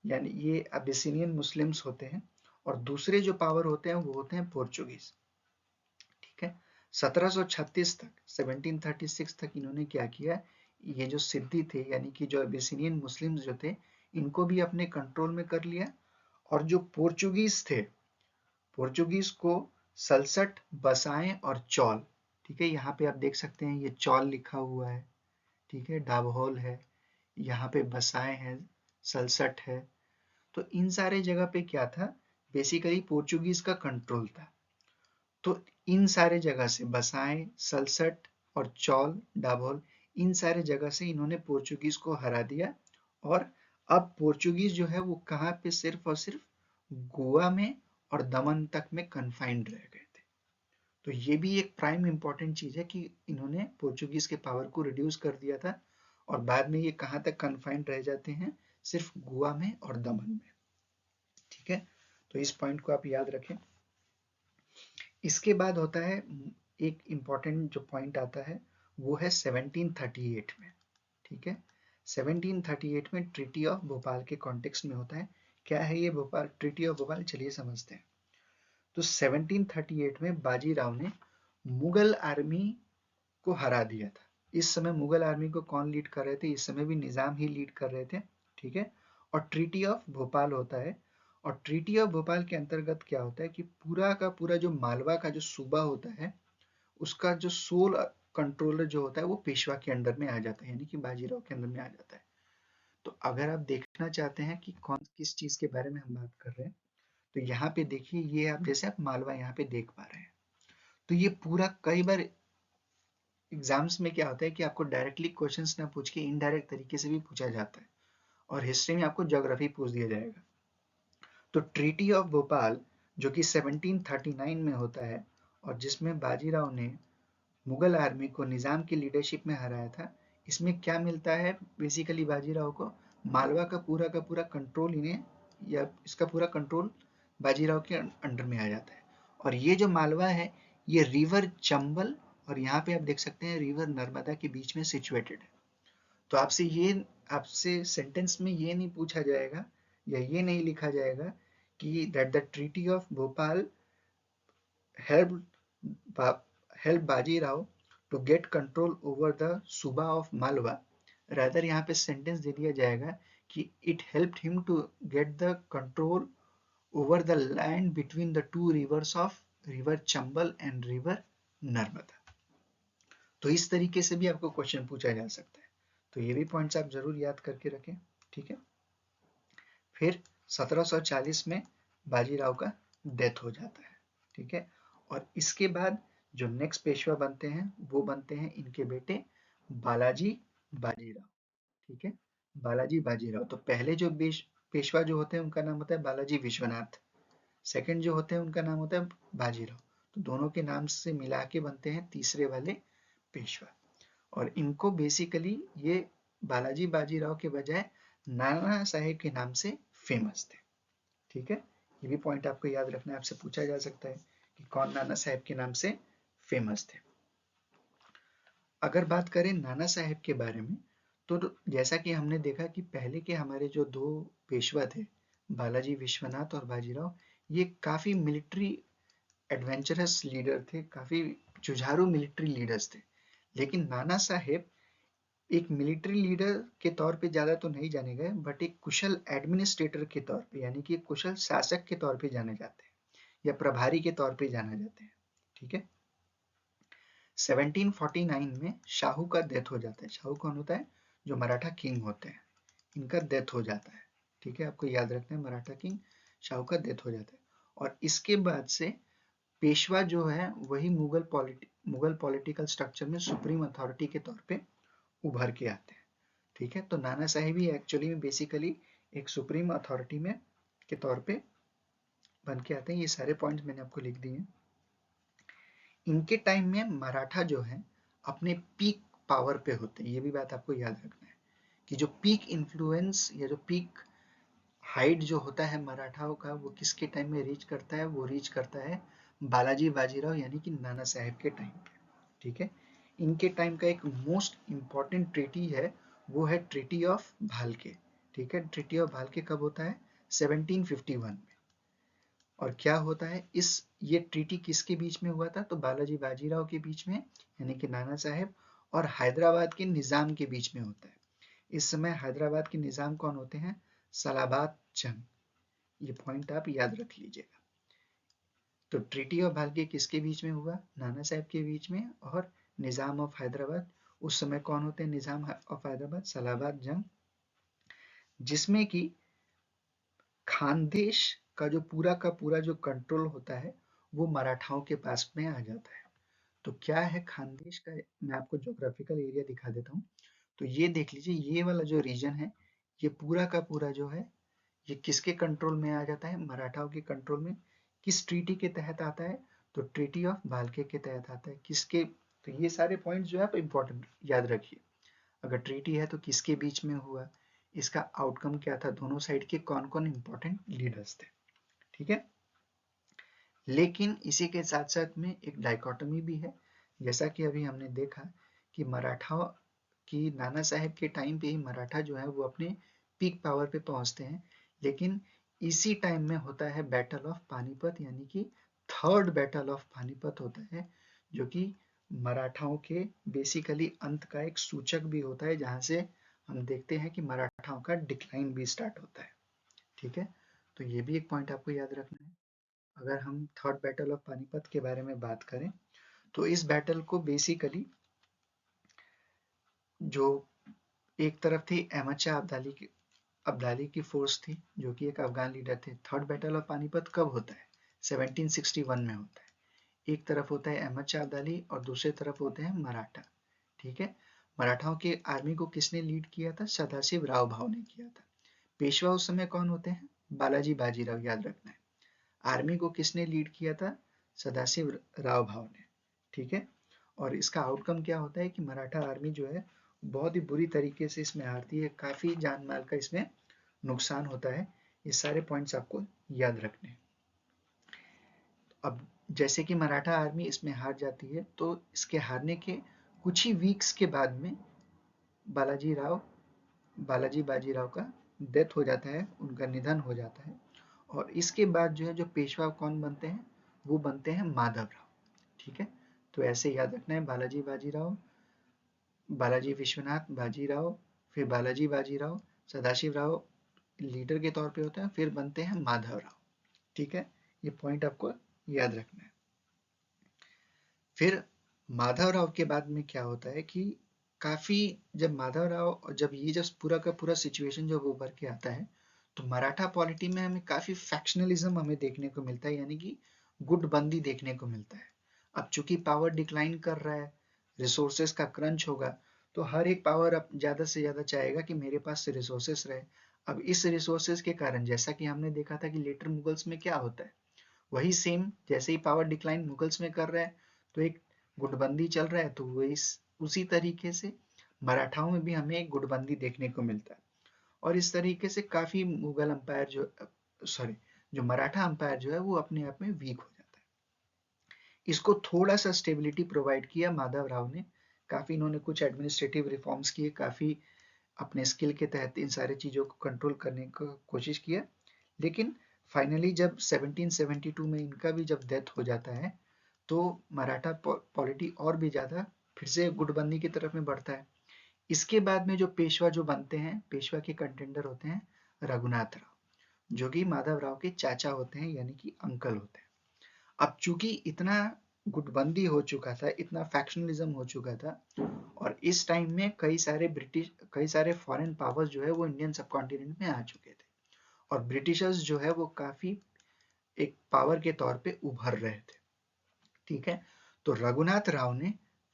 यानी ये अबिसिनियन मुस्लिम्स होते हैं। और दूसरे जो पावर होते हैं वो होते हैं पोर्चुगीज, ठीक है। 1736 तक, 1736 तक इन्होंने क्या किया, ये जो सिद्दी थे यानी कि जो अबिसिनियन मुस्लिम्स जो थे इनको भी अपने कंट्रोल में कर लिया। और जो पोर्चुगीज थे, पोर्चुगीज को सलसट, बसाएं और चौल, ठीक है, यहाँ पे आप देख सकते हैं ये चौल लिखा हुआ है, ठीक है, डाबहोल है, यहाँ पे बसाएं है, सलसट है। तो इन सारे जगह पे क्या था, बेसिकली पोर्चुगीज का कंट्रोल था। तो इन सारे जगह से बसाएं, सलसट और चौल, डाबहोल, इन सारे जगह से इन्होंने पोर्चुगीज को हरा दिया। और अब पोर्चुगीज जो है वो कहाँ पे सिर्फ और सिर्फ गोवा में और दमन तक में कन्फाइंड रह गए थे। तो ये भी एक प्राइम इंपॉर्टेंट चीज है कि इन्होंने पोर्चुगीज के पावर को रिड्यूस कर दिया था और बाद में ये कहाँ तक कन्फाइंड रह जाते हैं, सिर्फ गोवा में और दमन में, ठीक है। तो इस पॉइंट को आप याद रखें। इसके बाद होता है एक इम्पॉर्टेंट जो पॉइंट आता है वो है 1738 में, ठीक है। 1738 में ट्रीटी ऑफ भोपाल के कॉन्टेक्स्ट में होता है। क्या है ये भोपाल, ट्रीटी ऑफ भोपाल, चलिए समझते हैं। तो 1738 में बाजीराव ने मुगल आर्मी को हरा दिया था। इस समय मुगल आर्मी को कौन लीड कर रहे थे, इस समय भी निजाम ही लीड कर रहे थे, ठीक है। और ट्रीटी ऑफ भोपाल होता है। और ट्रीटी ऑफ भोपाल के अंतर्गत क्या होता है कि पूरा का पूरा जो मालवा का जो सूबा होता है उसका जो सोल कंट्रोलर जो होता है वो पेशवा के अंडर में आ जाता है, यानी कि बाजीराव के अंदर में आ जाता है। तो अगर आप देखना चाहते हैं कि कौन किस चीज के बारे में हम बात कर रहे हैं, तो यहाँ पे देखिए, ये आप जैसे आप मालवा यहाँ पे देख पा रहे हैं। तो ये पूरा कई बार एग्जाम्स में क्या होता है कि आपको डायरेक्टली क्वेश्चंस ना पूछ के इनडायरेक्ट तरीके से भी पूछा जाता है, और हिस्ट्री में आपको ज्योग्राफी पूछ दिया जाएगा। तो ट्रीटी ऑफ भोपाल जो कि 1739 में होता है और जिसमें बाजीराव ने मुगल आर्मी को निजाम की लीडरशिप में हराया था, इसमें क्या मिलता है बेसिकली बाजीराव को, मालवा का पूरा कंट्रोल इन्हें, या इसका पूरा कंट्रोल बाजीराव के अंडर में आ जाता है। और ये जो मालवा है ये रिवर चंबल और यहाँ पे आप देख सकते हैं रिवर नर्मदा के बीच में सिचुएटेड है। तो आपसे सेंटेंस में ये नहीं पूछा जाएगा या ये नहीं लिखा जाएगा कि that the treaty of Bhopal helped help Bajirao to get control over the suba of Malwa. Rather यहाँ पे सेंटेंस दे दिया जाएगा कि it helped him to get the control over the land between the two rivers of river Chambal and river Narmada. तो इस तरीके से भी आपको क्वेश्चन पूछा जा सकता है। तो ये भी पॉइंट्स आप जरूर याद करके रखें, ठीक है। फिर 1740 में बाजीराव का डेथ हो जाता है, ठीक है। और इसके बाद जो नेक्स्ट पेशवा बनते हैं वो बनते हैं इनके बेटे बालाजी बाजीराव, ठीक है, बालाजी बाजीराव। तो पहले जो पेशवा जो होते हैं उनका नाम होता है बालाजी विश्वनाथ, सेकंड जो होते हैं उनका नाम होता है बाजीराव। तो दोनों के नाम से मिला के बनते हैं तीसरे वाले पेशवा। और इनको बेसिकली ये बालाजी बाजीराव के बजाय नाना साहेब के नाम से फेमस थे, ठीक है। ये भी पॉइंट आपको याद रखना है, आपसे पूछा जा सकता है कि कौन नाना साहेब के नाम से फेमस थे। अगर बात करें नाना साहेब के बारे में, तो जैसा कि हमने देखा कि पहले के हमारे जो दो पेशवा थे बालाजी विश्वनाथ और बाजीराव, ये काफी मिलिट्री एडवेंचरस लीडर थे, काफी जुझारू मिलिट्री लीडर्स थे। लेकिन नाना साहेब एक मिलिट्री लीडर के तौर पे ज्यादा तो नहीं जाने गए, बट एक कुशल एडमिनिस्ट्रेटर के तौर पे, यानी कि एक कुशल शासक के तौर पे जाने जाते हैं या प्रभारी के तौर पे जाने जाते हैं, ठीक है। 1749 में शाहू का डेथ हो जाता है। शाहू कौन होता है, जो मराठा किंग होते हैं, इनका डेथ हो जाता है, ठीक है। आपको याद रखना है मराठा किंग शाहू का डेथ हो जाता है। और इसके बाद से पेशवा जो है वही मुगल पॉलिटिकल स्ट्रक्चर में सुप्रीम अथॉरिटी के तौर पे उभर के आते हैं, ठीक है। तो नाना साहेब ही एक्चुअली में बेसिकली एक सुप्रीम अथॉरिटी में के तौर पे बन के आते हैं। ये सारे पॉइंट्स मैंने आपको लिख दिए हैं। इनके टाइम में मराठा जो है अपने पीक पावर पे होते हैं। ये भी बात आपको याद रखना है कि जो पीक इन्फ्लुएंस या जो पीक हाइट जो होता है मराठाओं का, वो किसके टाइम में रीच करता है? वो रीच करता है बालाजी बाजीराव यानी कि नाना साहेब के टाइम पे। ठीक है, इनके टाइम का एक मोस्ट इंपॉर्टेंट ट्रीटी है, वो है ट्रीटी ऑफ भालके। ठीक है, ट्रीटी ऑफ भालके कब होता है? 1751 में। और क्या होता है इस, ये ट्रीटी किसके बीच में हुआ था? तो बालाजी बाजीराव के बीच में यानी कि नाना साहेब और हैदराबाद के निजाम के बीच में होता है। इस समय हैदराबाद के निजाम कौन होते हैं? सलाबाद जंग। ये पॉइंट आप याद रख लीजिएगा। तो ट्रीटी ऑफ भालके किसके बीच में हुआ? नाना साहब के बीच में और निजाम ऑफ हैदराबाद। उस समय कौन होते हैं निजाम ऑफ हैदराबाद? सलाबाद जंग, जिसमें कि खानदेश का का पूरा जो कंट्रोल होता है वो मराठाओं के पास में आ जाता है। तो क्या है खानदेश का? मैं आपको ज्योग्राफिकल एरिया दिखा देता हूँ। तो ये देख लीजिए, ये वाला जो रीजन है, ये पूरा का पूरा जो है, ये किसके कंट्रोल में आ जाता है? मराठाओं के कंट्रोल में। किस ट्रीटी के तहत आता है? तो ट्रीटी ऑफ भालके के तहत आता है। किसके? तो ये सारे पॉइंट्स जो है आप इंपॉर्टेंट याद रखिए। अगर ट्रीटी है तो किसके बीच में हुआ, इसका आउटकम क्या था, दोनों साइड के कौन कौन इंपॉर्टेंट लीडर्स थे। ठीक है, लेकिन इसी के साथ साथ में एक डाइकोटमी भी है। जैसा कि अभी हमने देखा कि मराठा की नाना साहेब के टाइम पे ही मराठा जो है वो अपने पीक पावर पे पहुंचते हैं, लेकिन इसी टाइम में होता है बैटल ऑफ पानीपत, यानी कि थर्ड बैटल ऑफ पानीपत होता है, जो कि मराठाओं के बेसिकली अंत का एक सूचक भी होता है, जहां से हम देखते हैं कि मराठाओं का डिक्लाइन भी स्टार्ट होता है। ठीक है, तो ये भी एक पॉइंट आपको याद रखना है। अगर हम थर्ड बैटल ऑफ पानीपत के बारे में बात करें, तो इस बैटल को बेसिकली जो एक तरफ थी अहमद शाह अब्दाली की फोर्स थी, जो कि एक अफगान लीडर थे। थर्ड बैटल ऑफ पानीपत कब होता है? 1761 में होता है। एक तरफ होता है अहमद शाह अब्दाली और दूसरे तरफ होते हैं मराठा। ठीक है, मराठाओं की आर्मी को किसने लीड किया था? सदाशिव राव भाव ने किया था। पेशवा उस समय कौन होते हैं? बालाजी बाजीराव, याद रखना है। आर्मी को किसने लीड किया था? सदाशिव राव भाव ने। ठीक है, और इसका आउटकम क्या होता है कि मराठा आर्मी जो है बहुत ही बुरी तरीके से इसमें हारती है, काफी जान माल का इसमें नुकसान होता है। ये सारे पॉइंट्स आपको याद रखने हैं। अब जैसे कि मराठा आर्मी इसमें हार जाती है, तो इसके हारने के कुछ ही वीक्स के बाद में बालाजी राव बालाजी बाजीराव का डेथ हो जाता है, उनका निधन हो जाता है। और इसके बाद जो है जो पेशवा कौन बनते हैं? वो बनते हैं माधव राव। ठीक है, तो ऐसे याद रखना है, बालाजी बाजीराव, बालाजी विश्वनाथ बाजीराव, फिर बालाजी बाजीराव, सदाशिव राव लीडर के तौर पे होते हैं, फिर बनते हैं माधव राव। ठीक है, ये पॉइंट आपको याद रखना है। फिर माधव राव के बाद में क्या होता है कि काफी, जब माधव राव, जब ये जब पूरा का पूरा सिचुएशन जब उभर के आता है, तो मराठा पॉलिटी में हमें काफी फैक्शनलिज्म हमें देखने को मिलता है, यानी कि गुटबंदी देखने को मिलता है। अब चूंकि पावर डिक्लाइन कर रहा है, रिसोर्सेस का क्रंच होगा, तो हर एक पावर अब ज्यादा से ज्यादा चाहेगा कि मेरे पास रिसोर्सेस रहे। अब इस रिसोर्सेस के कारण, जैसा कि हमने देखा था कि लेटर मुगल्स में क्या होता है, वही सेम, जैसे ही पावर डिक्लाइन मुगल्स में कर रहा है, तो एक गुटबंदी चल रहा है, तो वो इस उसी तरीके से मराठाओं में भी हमें एक गुटबंदी देखने को मिलता है। और इस तरीके से काफी मुगल अंपायर जो, सॉरी, जो मराठा अंपायर जो है वो अपने आप में वीक हो जाता है। इसको थोड़ा सा स्टेबिलिटी प्रोवाइड किया माधव राव ने। काफी इन्होंने कुछ एडमिनिस्ट्रेटिव रिफॉर्म्स किए, काफी अपने स्किल के तहत इन सारी चीजों को कंट्रोल करने की कोशिश किया। लेकिन फाइनली जब 1772 में इनका भी जब डेथ हो जाता है, तो मराठा पॉलिटी और भी ज्यादा फिर से गुटबंदी की तरफ में बढ़ता है। इसके बाद में जो पेशवा जो बनते हैं, पेशवा के कंटेंडर होते हैं रघुनाथ राव, जो कि माधव राव के चाचा होते हैं, यानी कि अंकल होते हैं। अब चूंकि इतना गुटबंदी हो चुका था, इतना फैक्शनलिज्म हो चुका था, और इस टाइम में कई सारे फॉरेन पावर्स जो है वो इंडियन सब कॉन्टिनेंट में आ चुके थे, और ब्रिटिशर्स जो है वो काफी एक पावर के तौर पे उभर रहे थे। ठीक है, तो रघुनाथ राव ने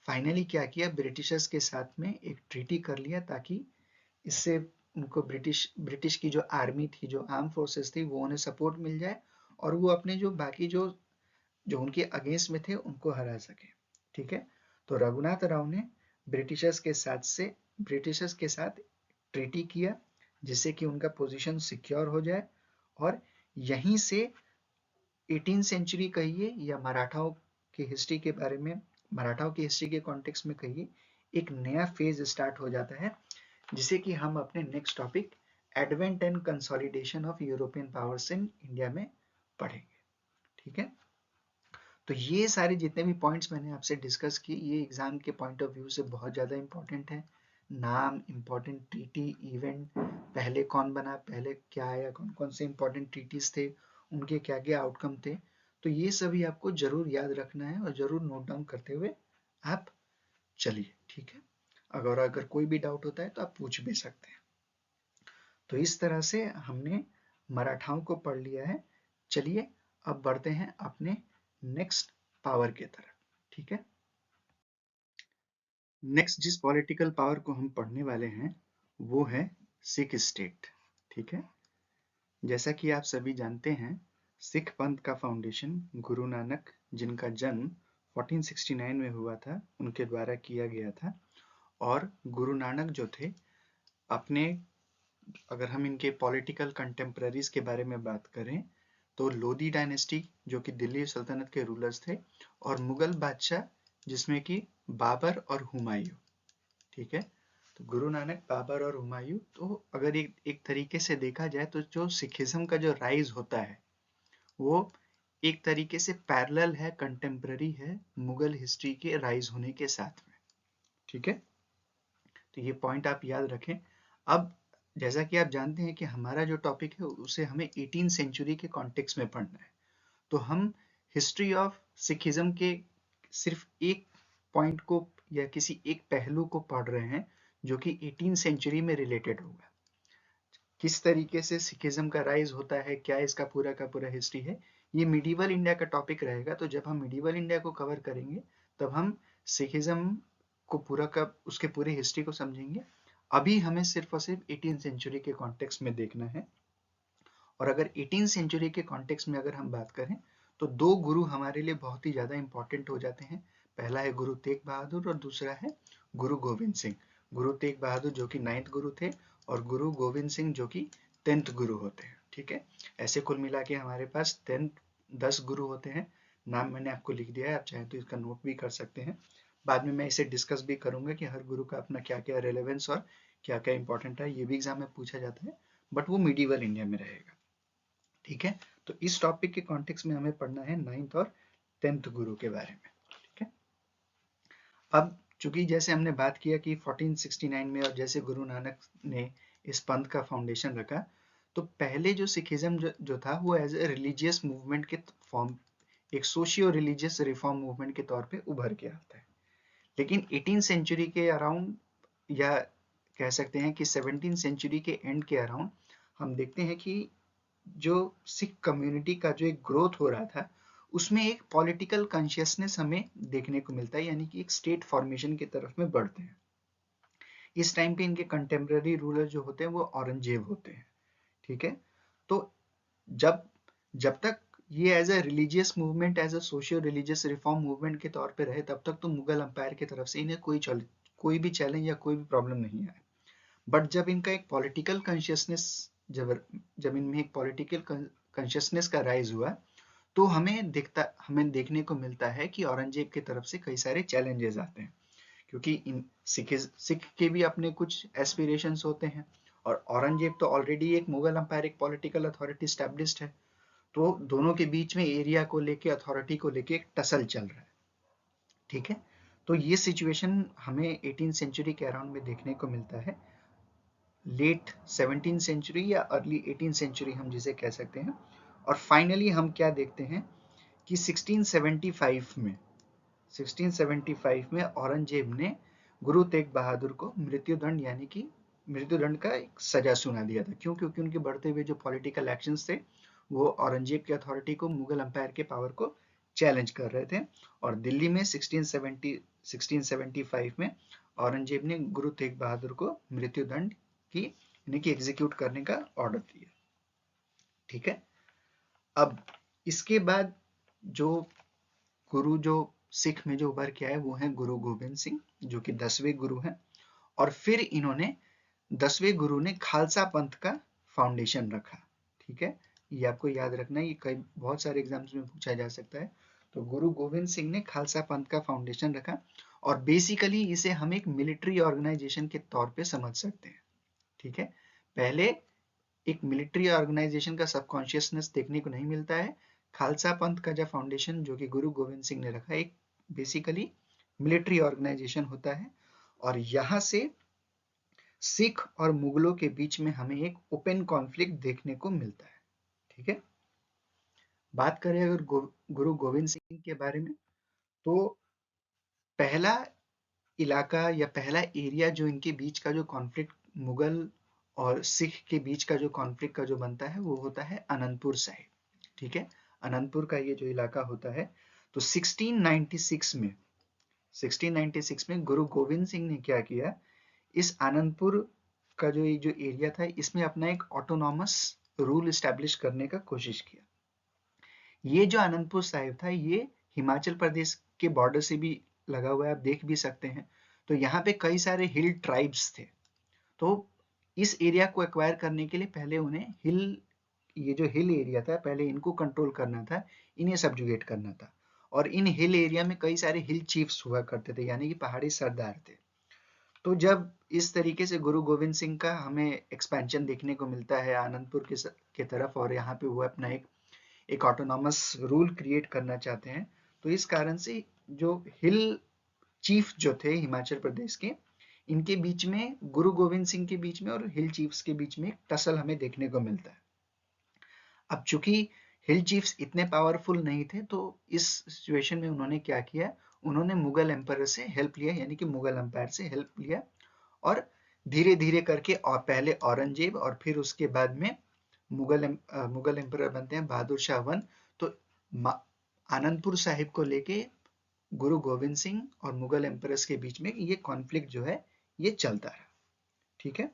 फाइनली क्या किया, ब्रिटिशर्स के साथ में एक ट्रीटी कर लिया, ताकि इससे उनको ब्रिटिश ब्रिटिश की जो आर्मी थी, जो आर्म फोर्सेस थी, वो उन्हें सपोर्ट मिल जाए, और वो अपने जो बाकी जो जो उनके अगेंस्ट में थे उनको हरा सके। ठीक है, तो रघुनाथ राव ने ब्रिटिशर्स के साथ ट्रीटी किया जिससे कि उनका पोजीशन सिक्योर हो जाए, और यहीं से 18 सेंचुरी कहिए या मराठाओं की हिस्ट्री के बारे में, मराठाओं की हिस्ट्री के कॉन्टेक्स्ट में कहिए, एक नया फेज स्टार्ट हो जाता है जिसे कि हम अपने next topic advent and consolidation of European powers in India में पढ़ेंगे। ठीक है, तो ये सारे जितने भी पॉइंट्स मैंने आपसे डिस्कस किए ये एग्जाम के पॉइंट ऑफ व्यू से बहुत ज़्यादा इंपॉर्टेंट है। नाम, इम्पोर्टेंट ट्रीटी, इवेंट, पहले कौन बना, पहले क्या आया, कौन कौन से इंपॉर्टेंट ट्रीटीज थे, उनके क्या क्या आउटकम थे, तो ये सभी आपको जरूर याद रखना है और जरूर नोट डाउन करते हुए आप चलिए। ठीक है, अगर कोई भी डाउट होता है तो आप पूछ भी सकते हैं। तो इस तरह से हमने मराठाओं को पढ़ लिया है। चलिए अब बढ़ते हैं अपने नेक्स्ट पावर की तरफ। ठीक है, नेक्स्ट जिस पॉलिटिकल पावर को हम पढ़ने वाले हैं वो है सिख स्टेट। ठीक है, जैसा कि आप सभी जानते हैं सिख पंथ का फाउंडेशन गुरु नानक, जिनका जन्म 1469 में हुआ था, उनके द्वारा किया गया था। और गुरु नानक जो थे अपने, अगर हम इनके पॉलिटिकल कंटेम्पररीज के बारे में बात करें तो लोधी डायनेस्टी जो कि दिल्ली सल्तनत के रूलर्स थे, और मुगल बादशाह जिसमें कि बाबर और हुमायूं। ठीक है, तो गुरु नानक, बाबर और हुमायूं, तो अगर एक तरीके से देखा जाए तो जो सिखिज्म का जो राइज होता है वो एक तरीके से पैरेलल है, कंटेम्पररी है मुगल हिस्ट्री के राइज होने के साथ में। ठीक है, तो ये पॉइंट आप याद रखें। अब जैसा कि आप जानते हैं कि हमारा जो टॉपिक है उसे हमें 18 सेंचुरी के कॉन्टेक्स्ट में पढ़ना है, तो हम हिस्ट्री ऑफ सिखिज्म के सिर्फ एक पॉइंट को या किसी एक पहलू को पढ़ रहे हैं जो कि 18 सेंचुरी में रिलेटेड होगा। किस तरीके से सिखिज्म का राइज होता है, क्या इसका पूरा का पूरा हिस्ट्री है, ये मिडिवल इंडिया का टॉपिक रहेगा। तो जब हम मिडिवल इंडिया को कवर करेंगे तब हम सिखिज्म को पूरा का उसके पूरे हिस्ट्री को समझेंगे। अभी हमें सिर्फ और सिर्फ 18 सेंचुरी के कॉन्टेक्स्ट में देखना है। और अगर 18 सेंचुरी के कॉन्टेक्स्ट में अगर हम बात करें तो दो गुरु हमारे लिए बहुत ही ज़्यादा इंपॉर्टेंट हो जाते हैं। पहला है गुरु तेग बहादुर और दूसरा है गुरु गोविंद सिंह। गुरु तेग बहादुर जो कि 9th गुरु थे और गुरु गोविंद सिंह जो कि 10th गुरु होते हैं। ठीक है, ऐसे कुल मिला के हमारे पास 10 गुरु होते हैं। नाम मैंने आपको लिख दिया है, आप चाहें तो इसका नोट भी कर सकते हैं। बाद में मैं इसे डिस्कस भी करूंगा कि हर गुरु का अपना क्या क्या रेलेवेंस और क्या क्या इंपॉर्टेंट है, ये भी एग्जाम में पूछा जाता है, बट वो मिडिवल इंडिया में रहेगा। ठीक है, तो इस टॉपिक के कॉन्टेक्स्ट में हमें पढ़ना है 9th और 10th गुरु के बारे में। ठीक है, अब चूंकि जैसे हमने बात किया कि 1469 में और जैसे गुरु नानक ने इस पंथ का फाउंडेशन रखा, तो पहले जो सिखिज्म जो था वो एज ए रिलीजियस मूवमेंट के फॉर्म, एक सोशियो रिलीजियस रिफॉर्म मूवमेंट के तौर पे उभर के आता है। लेकिन 18 सेंचुरी के अराउंड, या कह सकते हैं कि 17 सेंचुरी के एंड के अराउंड, हम देखते हैं कि जो सिख कम्युनिटी का जो एक ग्रोथ हो रहा था उसमें एक पॉलिटिकल कॉन्शियसनेस हमें देखने को मिलता है, यानी कि एक स्टेट फॉर्मेशन की तरफ में बढ़ते हैं। इस टाइम पे इनके कंटेम्प्रेरी रूलर जो होते हैं वो औरंगजेब होते हैं। ठीक है, तो जब जब तक ये as a religious movement, as a socio religious reform movement के तौर पे रहे, तब तक तो मुगल अंपायर की तरफ से इन्हें कोई भी चैलेंज या कोई भी प्रॉब्लम नहीं आया। बट जब इनका एक पॉलिटिकल कॉन्शियसनेस, जब जब इनमें एक पॉलिटिकल कॉन्शियसनेस का राइज हुआ, तो हमें देखने को मिलता है कि औरंगजेब की तरफ से कई सारे चैलेंजेस आते हैं, क्योंकि सिख के भी अपने कुछ एस्पिरेशंस होते हैं, और औरंगजेब तो ऑलरेडी एक मुगल अंपायर, एक पॉलिटिकल अथॉरिटी स्टैब्लिश्ड है। तो दोनों के बीच में एरिया को लेके, अथॉरिटी को लेके एक टसल चल रहा है। ठीक है, तो ये सिचुएशन हमें 18 सेंचुरी के अराउंड में देखने को मिलता है। लेट 17 सेंचुरी या अर्ली 18 सेंचुरी हम जिसे कह सकते हैं। और फाइनली हम क्या देखते हैं कि 1675 में औरंगजेब ने गुरु तेग बहादुर को मृत्युदंड, यानी कि मृत्युदंड का एक सजा सुना दिया था। क्यों? क्योंकि उनके बढ़ते हुए जो पॉलिटिकल एक्शंस थे वो औरंगजेब की अथॉरिटी को, मुगल अंपायर के पावर को चैलेंज कर रहे थे। और दिल्ली में 1675 में औरंगजेब ने गुरु तेग बहादुर को मृत्युदंड की, यानी कि एग्जीक्यूट करने का ऑर्डर दिया। ठीक है, अब इसके बाद जो गुरु जो सिख में जो उभर के आए वो हैं गुरु गोविंद सिंह, जो कि 10वें गुरु हैं। और फिर इन्होंने 10वें गुरु ने खालसा पंथ का फाउंडेशन रखा। ठीक है, ये आपको याद रखना है, ये कई बहुत सारे एग्जाम्स में पूछा जा सकता है। तो गुरु गोविंद सिंह ने खालसा पंथ का फाउंडेशन रखा, और बेसिकली इसे हम एक मिलिट्री ऑर्गेनाइजेशन के तौर पे समझ सकते हैं। ठीक है, पहले एक मिलिट्री ऑर्गेनाइजेशन का सबकॉन्शियसनेस देखने को नहीं मिलता है। खालसा पंथ का जो फाउंडेशन जो कि गुरु गोविंद सिंह ने रखा, एक बेसिकली मिलिट्री ऑर्गेनाइजेशन होता है। और यहाँ से सिख और मुगलों के बीच में हमें एक ओपन कॉन्फ्लिक्ट देखने को मिलता है। ठीक है, बात करें अगर गुरु गोविंद सिंह के बारे में, तो पहला इलाका या पहला एरिया जो इनके बीच का जो कॉन्फ्लिक्ट मुगल और सिख के बीच का जो कॉन्फ्लिक्ट का जो बनता है वो होता है अनंतपुर साहिब। ठीक है, अनंतपुर का ये जो इलाका होता है, तो 1696 में गुरु गोविंद सिंह ने क्या किया, इस आनंदपुर का जो ये जो एरिया था इसमें अपना एक ऑटोनॉमस रूल इस्टेब्लिश करने का कोशिश किया। ये जो आनंदपुर साहिब था ये हिमाचल प्रदेश के बॉर्डर से भी लगा हुआ है, आप देख भी सकते हैं। तो यहाँ पे कई सारे हिल ट्राइब्स थे। तो इस एरिया को एक्वायर करने के लिए पहले उन्हें ये जो हिल एरिया था पहले इनको कंट्रोल करना था, इन्हें सब्जुगेट करना था। और इन हिल एरिया में कई सारे हिल चीफ्स हुआ करते थे, यानी कि पहाड़ी सरदार थे। तो जब इस तरीके से गुरु गोविंद सिंह का हमें एक्सपेंशन देखने को मिलता है आनंदपुर के तरफ, और यहाँ पे वो अपना एक ऑटोनॉमस रूल क्रिएट करना चाहते हैं, तो इस कारण से जो हिल चीफ जो थे हिमाचल प्रदेश के, इनके बीच में गुरु गोविंद सिंह के बीच में और हिल चीफ्स के बीच में एक टसल हमें देखने को मिलता है। अब चूंकि हिल चीफ्स इतने पावरफुल नहीं थे, तो इस सिचुएशन में उन्होंने क्या किया, उन्होंने मुगल एम्पायर से हेल्प लिया, यानी कि मुगल एम्पायर से हेल्प लिया। और धीरे धीरे करके, और पहले औरंगजेब और फिर उसके बाद में मुगल एम्पायर बनते हैं बहादुर शाह वन। तो आनंदपुर साहिब को लेके गुरु गोविंद सिंह और मुगल एम्पायर्स के बीच में ये कॉन्फ्लिक्ट जो है ये चलता रहा। ठीक है,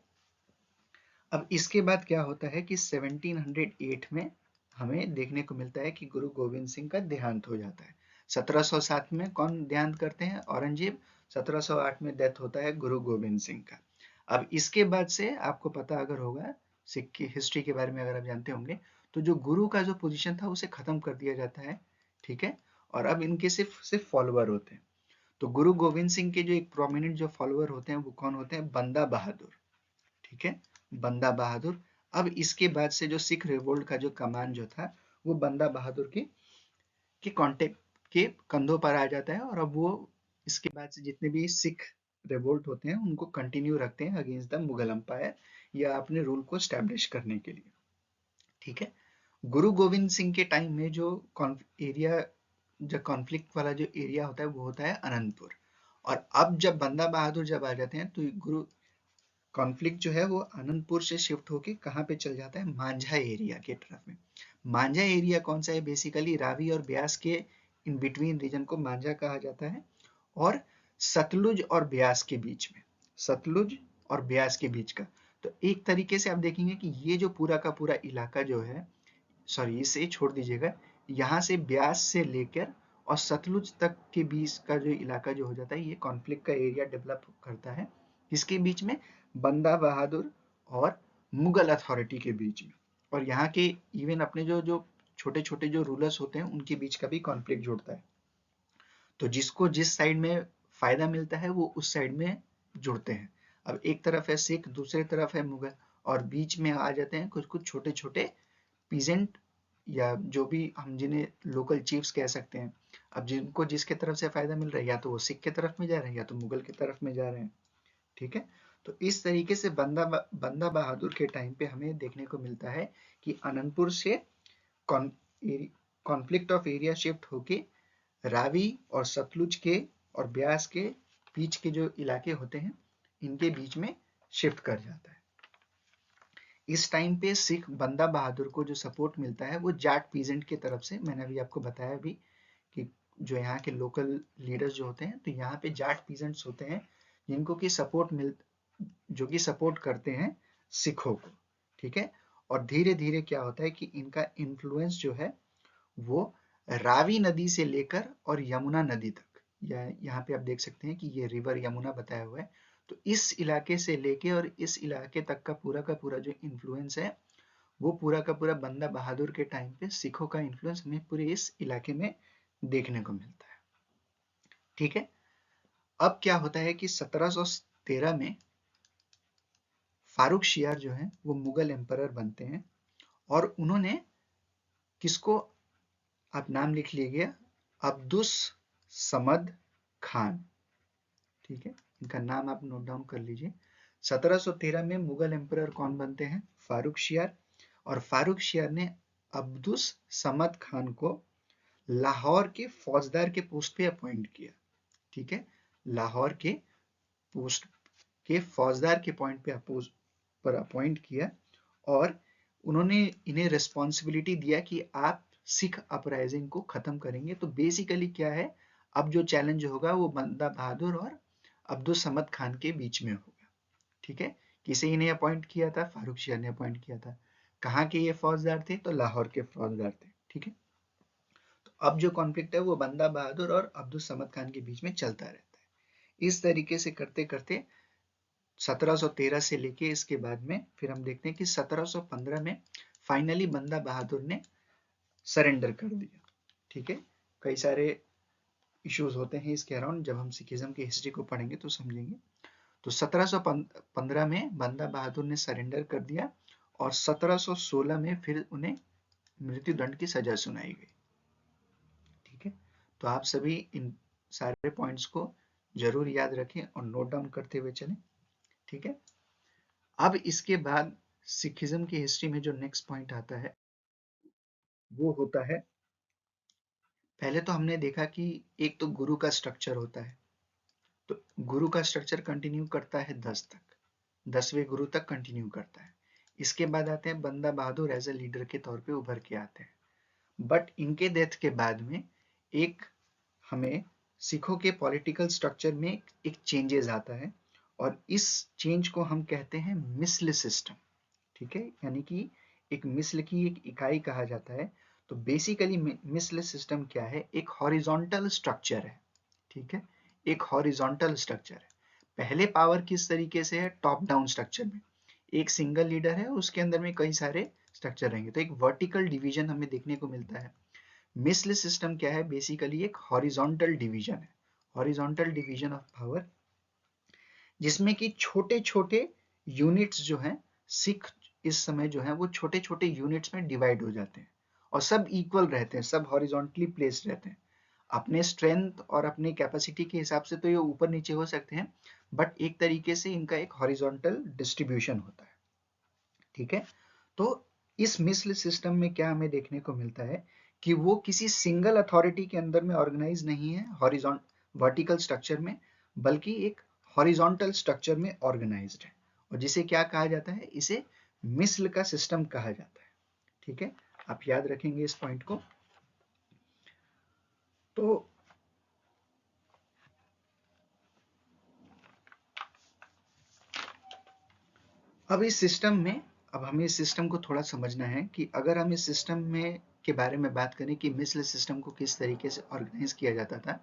अब इसके बाद क्या होता है कि 1708 में हमें देखने को मिलता है कि गुरु गोविंद सिंह का देहांत हो जाता है। 1707 में कौन देहांत करते हैं, औरंगजेब। 1708 में डेथ होता है गुरु गोविंद सिंह का। अब इसके बाद से आपको पता अगर होगा सिख की हिस्ट्री के बारे में, अगर आप जानते होंगे, तो जो गुरु का जो पोजीशन था उसे खत्म कर दिया जाता है। ठीक है, और अब इनके सिर्फ सिर्फ फॉलोअर होते हैं। तो गुरु गोविंद सिंह के जो एक प्रोमिनेंट जो फॉलोअर होते हैं वो कौन होते हैं, बंदा बहादुर। ठीक है, बंदा बहादुर। अब इसके बाद से जो सिख रिवोल्ट का जो कमान जो था वो बंदा बहादुर के कांटेक्ट के कंधों पर आ जाता है, और अब वो इसके बाद से जितने भी सिख रिवोल्ट होते हैं उनको कंटिन्यू रखते हैं अगेंस्ट द मुगल एम्पायर, या अपने रूल को स्टैब्लिश करने के लिए। ठीक है, गुरु गोविंद सिंह के टाइम में जो एरिया, जो कॉन्फ्लिक्ट वाला जो एरिया होता है वो होता है अनंतपुर। और अब जब बंदा बहादुर जब आ जाते हैं, तो गुरु कॉन्फ्लिक्ट जो है वो अनंतपुर से शिफ्ट होके कहाँ पे चल जाता है, मांझा एरिया के तरफ में। मांझा एरिया कौन सा है, बेसिकली रावी और ब्यास के इन बिटवीन रीजन को मांझा कहा जाता है। और सतलुज और ब्यास के बीच में, सतलुज और ब्यास के बीच का, तो एक तरीके से आप देखेंगे कि ये जो पूरा का पूरा इलाका जो है, सॉरी इसे छोड़ दीजिएगा, यहाँ से ब्यास से लेकर और सतलुज तक के बीच का जो इलाका जो हो जाता है, ये कॉन्फ्लिक्ट का एरिया डेवलप करता है। किसके बीच में, बंदा बहादुर और मुगल अथॉरिटी के बीच में। और यहाँ के इवन अपने जो जो छोटे छोटे जो रूलर्स होते हैं उनके बीच का भी कॉन्फ्लिक्ट जुड़ता है। तो जिसको जिस साइड में फायदा मिलता है वो उस साइड में जुड़ते हैं। अब एक तरफ है सिख, दूसरी तरफ है मुगल, और बीच में आ जाते हैं कुछ कुछ छोटे छोटे पीजेंट, या जो भी हम जिन्हें लोकल चीफ्स कह सकते हैं। अब जिनको जिसके तरफ से फायदा मिल रहा है, या तो वो सिख के तरफ में जा रहे हैं या तो मुगल की तरफ में जा रहे हैं। ठीक है, तो इस तरीके से बंदा बहादुर के टाइम पे हमें देखने को मिलता है कि अनंतपुर से कॉन्फ्लिक्ट ऑफ एरिया शिफ्ट होके रावी और सतलुज के और ब्यास के बीच के जो इलाके होते हैं इनके बीच में शिफ्ट कर जाता है। इस टाइम पे सिख बंदा बहादुर को जो सपोर्ट मिलता है वो जाट पीजेंट की तरफ से, मैंने अभी आपको बताया भी कि जो यहाँ के लोकल लीडर्स जो होते हैं, तो यहाँ पे जाट पीजेंट्स होते हैं जिनको की सपोर्ट मिल जो कि सपोर्ट करते हैं सिखों को। ठीक है, और धीरे धीरे क्या होता है कि इनका इन्फ्लुएंस जो है वो रावी नदी से लेकर और यमुना नदी तक, या यहाँ पे आप देख सकते हैं कि ये रिवर यमुना बताया हुआ है। तो इस इलाके से लेके और इस इलाके तक का पूरा जो इन्फ्लुएंस है वो पूरा का पूरा बंदा बहादुर के टाइम पे सिखों का इन्फ्लुएंस हमें पूरे इस इलाके में देखने को मिलता है। ठीक है, अब क्या होता है कि 1713 में फारूक शियार जो है वो मुगल एम्परर बनते हैं, और उन्होंने किसको, आप नाम लिख लीजिए, अब्दुस समद खान। ठीक है, इनका नाम आप नोट डाउन कर लीजिए। 1713 में मुगल एम्परर कौन बनते हैं, फारूक शियार, और फारूक शियार ने अब्दुस समद खान को लाहौर के फौजदार के पोस्ट पे अपॉइंट किया। ठीक है, लाहौर के पोस्ट के फौजदार के पॉइंट पे पर अपॉइंट किया, और उन्होंने इन्हें रिस्पॉन्सिबिलिटी दिया कि आप सिख अपराइजिंग को खत्म करेंगे। तो बेसिकली क्या है, अब जो चैलेंज होगा वो बंदा बहादुर और अब्दुल समद खान के बीच में होगा। ठीक है, किसे इन्हें अपॉइंट किया था, फारूक शियार ने अपॉइंट किया था। कहाँ के ये फौजदार थे, तो लाहौर के फौजदार थे। ठीक है, तो अब जो कॉन्फ्लिक्ट है वो बंदा बहादुर और अब्दुल समद खान के बीच में चलता रहता है। इस तरीके से करते करते 1713 से लेके इसके बाद में फिर हम देखते हैं कि 1715 में फाइनली बंदा बहादुर ने सरेंडर कर दिया। ठीक है, कई सारे इश्यूज होते हैं इसके अराउंड, जब हम सिखिज्म की हिस्ट्री को पढ़ेंगे तो समझेंगे। तो 1715 में बंदा बहादुर ने सरेंडर कर दिया, और 1716 में फिर उन्हें मृत्यु दंड की सजा सुनाई गई। ठीक है, तो आप सभी इन सारे पॉइंट्स को जरूर याद रखें और नोट डाउन करते हुए चलें। ठीक है, अब इसके बाद सिखिज्म की हिस्ट्री में जो नेक्स्ट पॉइंट आता है वो होता है, पहले तो हमने देखा कि एक तो गुरु का स्ट्रक्चर होता है, तो गुरु का स्ट्रक्चर कंटिन्यू करता है 10 तक, 10वें गुरु तक कंटिन्यू करता है। इसके बाद आते हैं बंदा बहादुर एज ए लीडर के तौर पे उभर के आते हैं। बट इनके डेथ के बाद में एक हमें सिखों के पॉलिटिकल स्ट्रक्चर में एक चेंजेस आता है, और इस चेंज को हम कहते हैं मिसल सिस्टम। ठीक है, यानी कि एक मिसल की एक इकाई कहा जाता है। तो बेसिकली मिसल सिस्टम क्या है, एक हॉरिजॉन्टल स्ट्रक्चर है। ठीक है, एक हॉरिजॉन्टल स्ट्रक्चर है। पहले पावर किस तरीके से है, टॉप डाउन स्ट्रक्चर में एक सिंगल लीडर है, उसके अंदर में कई सारे स्ट्रक्चर रहेंगे, तो एक वर्टिकल डिवीजन हमें देखने को मिलता है। मिसल सिस्टम क्या है, बेसिकली एक हॉरिजॉन्टल डिवीजन है, हॉरिजॉन्टल डिवीजन ऑफ पावर, जिसमें कि छोटे छोटे यूनिट्स जो हैं, सिख इस समय जो है वो छोटे छोटे यूनिट्स में डिवाइड हो जाते हैं, और सब इक्वल रहते हैं, सब हॉरिजॉन्टली प्लेस्ड रहते हैं। अपने स्ट्रेंथ और अपने कैपेसिटी के हिसाब से तो ये ऊपर नीचे हो सकते हैं, बट एक तरीके से इनका एक हॉरिजॉन्टल डिस्ट्रीब्यूशन होता है। ठीक है, तो इस मिसल सिस्टम में क्या हमें देखने को मिलता है कि वो किसी सिंगल अथॉरिटी के अंदर में ऑर्गेनाइज नहीं है हॉरिजॉन्ट वर्टिकल स्ट्रक्चर में, बल्कि एक हॉरिजॉन्टल स्ट्रक्चर में ऑर्गेनाइज्ड है, और जिसे क्या कहा जाता है, इसे मिसल का सिस्टम कहा जाता है। ठीक है, आप याद रखेंगे इस पॉइंट को। तो अब इस सिस्टम में, अब हमें इस सिस्टम को थोड़ा समझना है कि अगर हम इस सिस्टम में के बारे में बात करें कि मिसल सिस्टम को किस तरीके से ऑर्गेनाइज किया जाता था,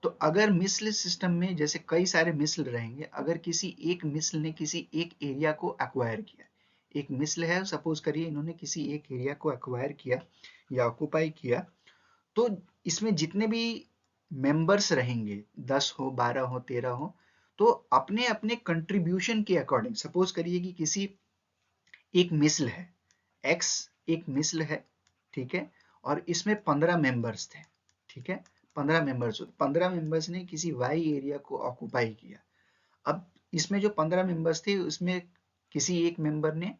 तो अगर मिसल सिस्टम में जैसे कई सारे मिसल रहेंगे, अगर किसी एक मिसल ने किसी एक एरिया को एक्वायर किया, एक मिसल है, सपोज करिए इन्होंने किसी एक एरिया को एक्वायर किया या ऑक्युपाई किया, तो इसमें जितने भी मेंबर्स रहेंगे, 10 हो, 12 हो, 13 हो, तो अपने अपने कंट्रीब्यूशन के अकॉर्डिंग, सपोज करिए कि किसी एक मिसल है, एक्स एक मिसल है, ठीक है, और इसमें 15 मेंबर्स थे। ठीक है, 15 मेंबर्स ने किसी वाई एरिया को ऑक्युपाई किया। अब इसमें जो 15 मेंबर्स थे उसमें किसी एक मेंबर ने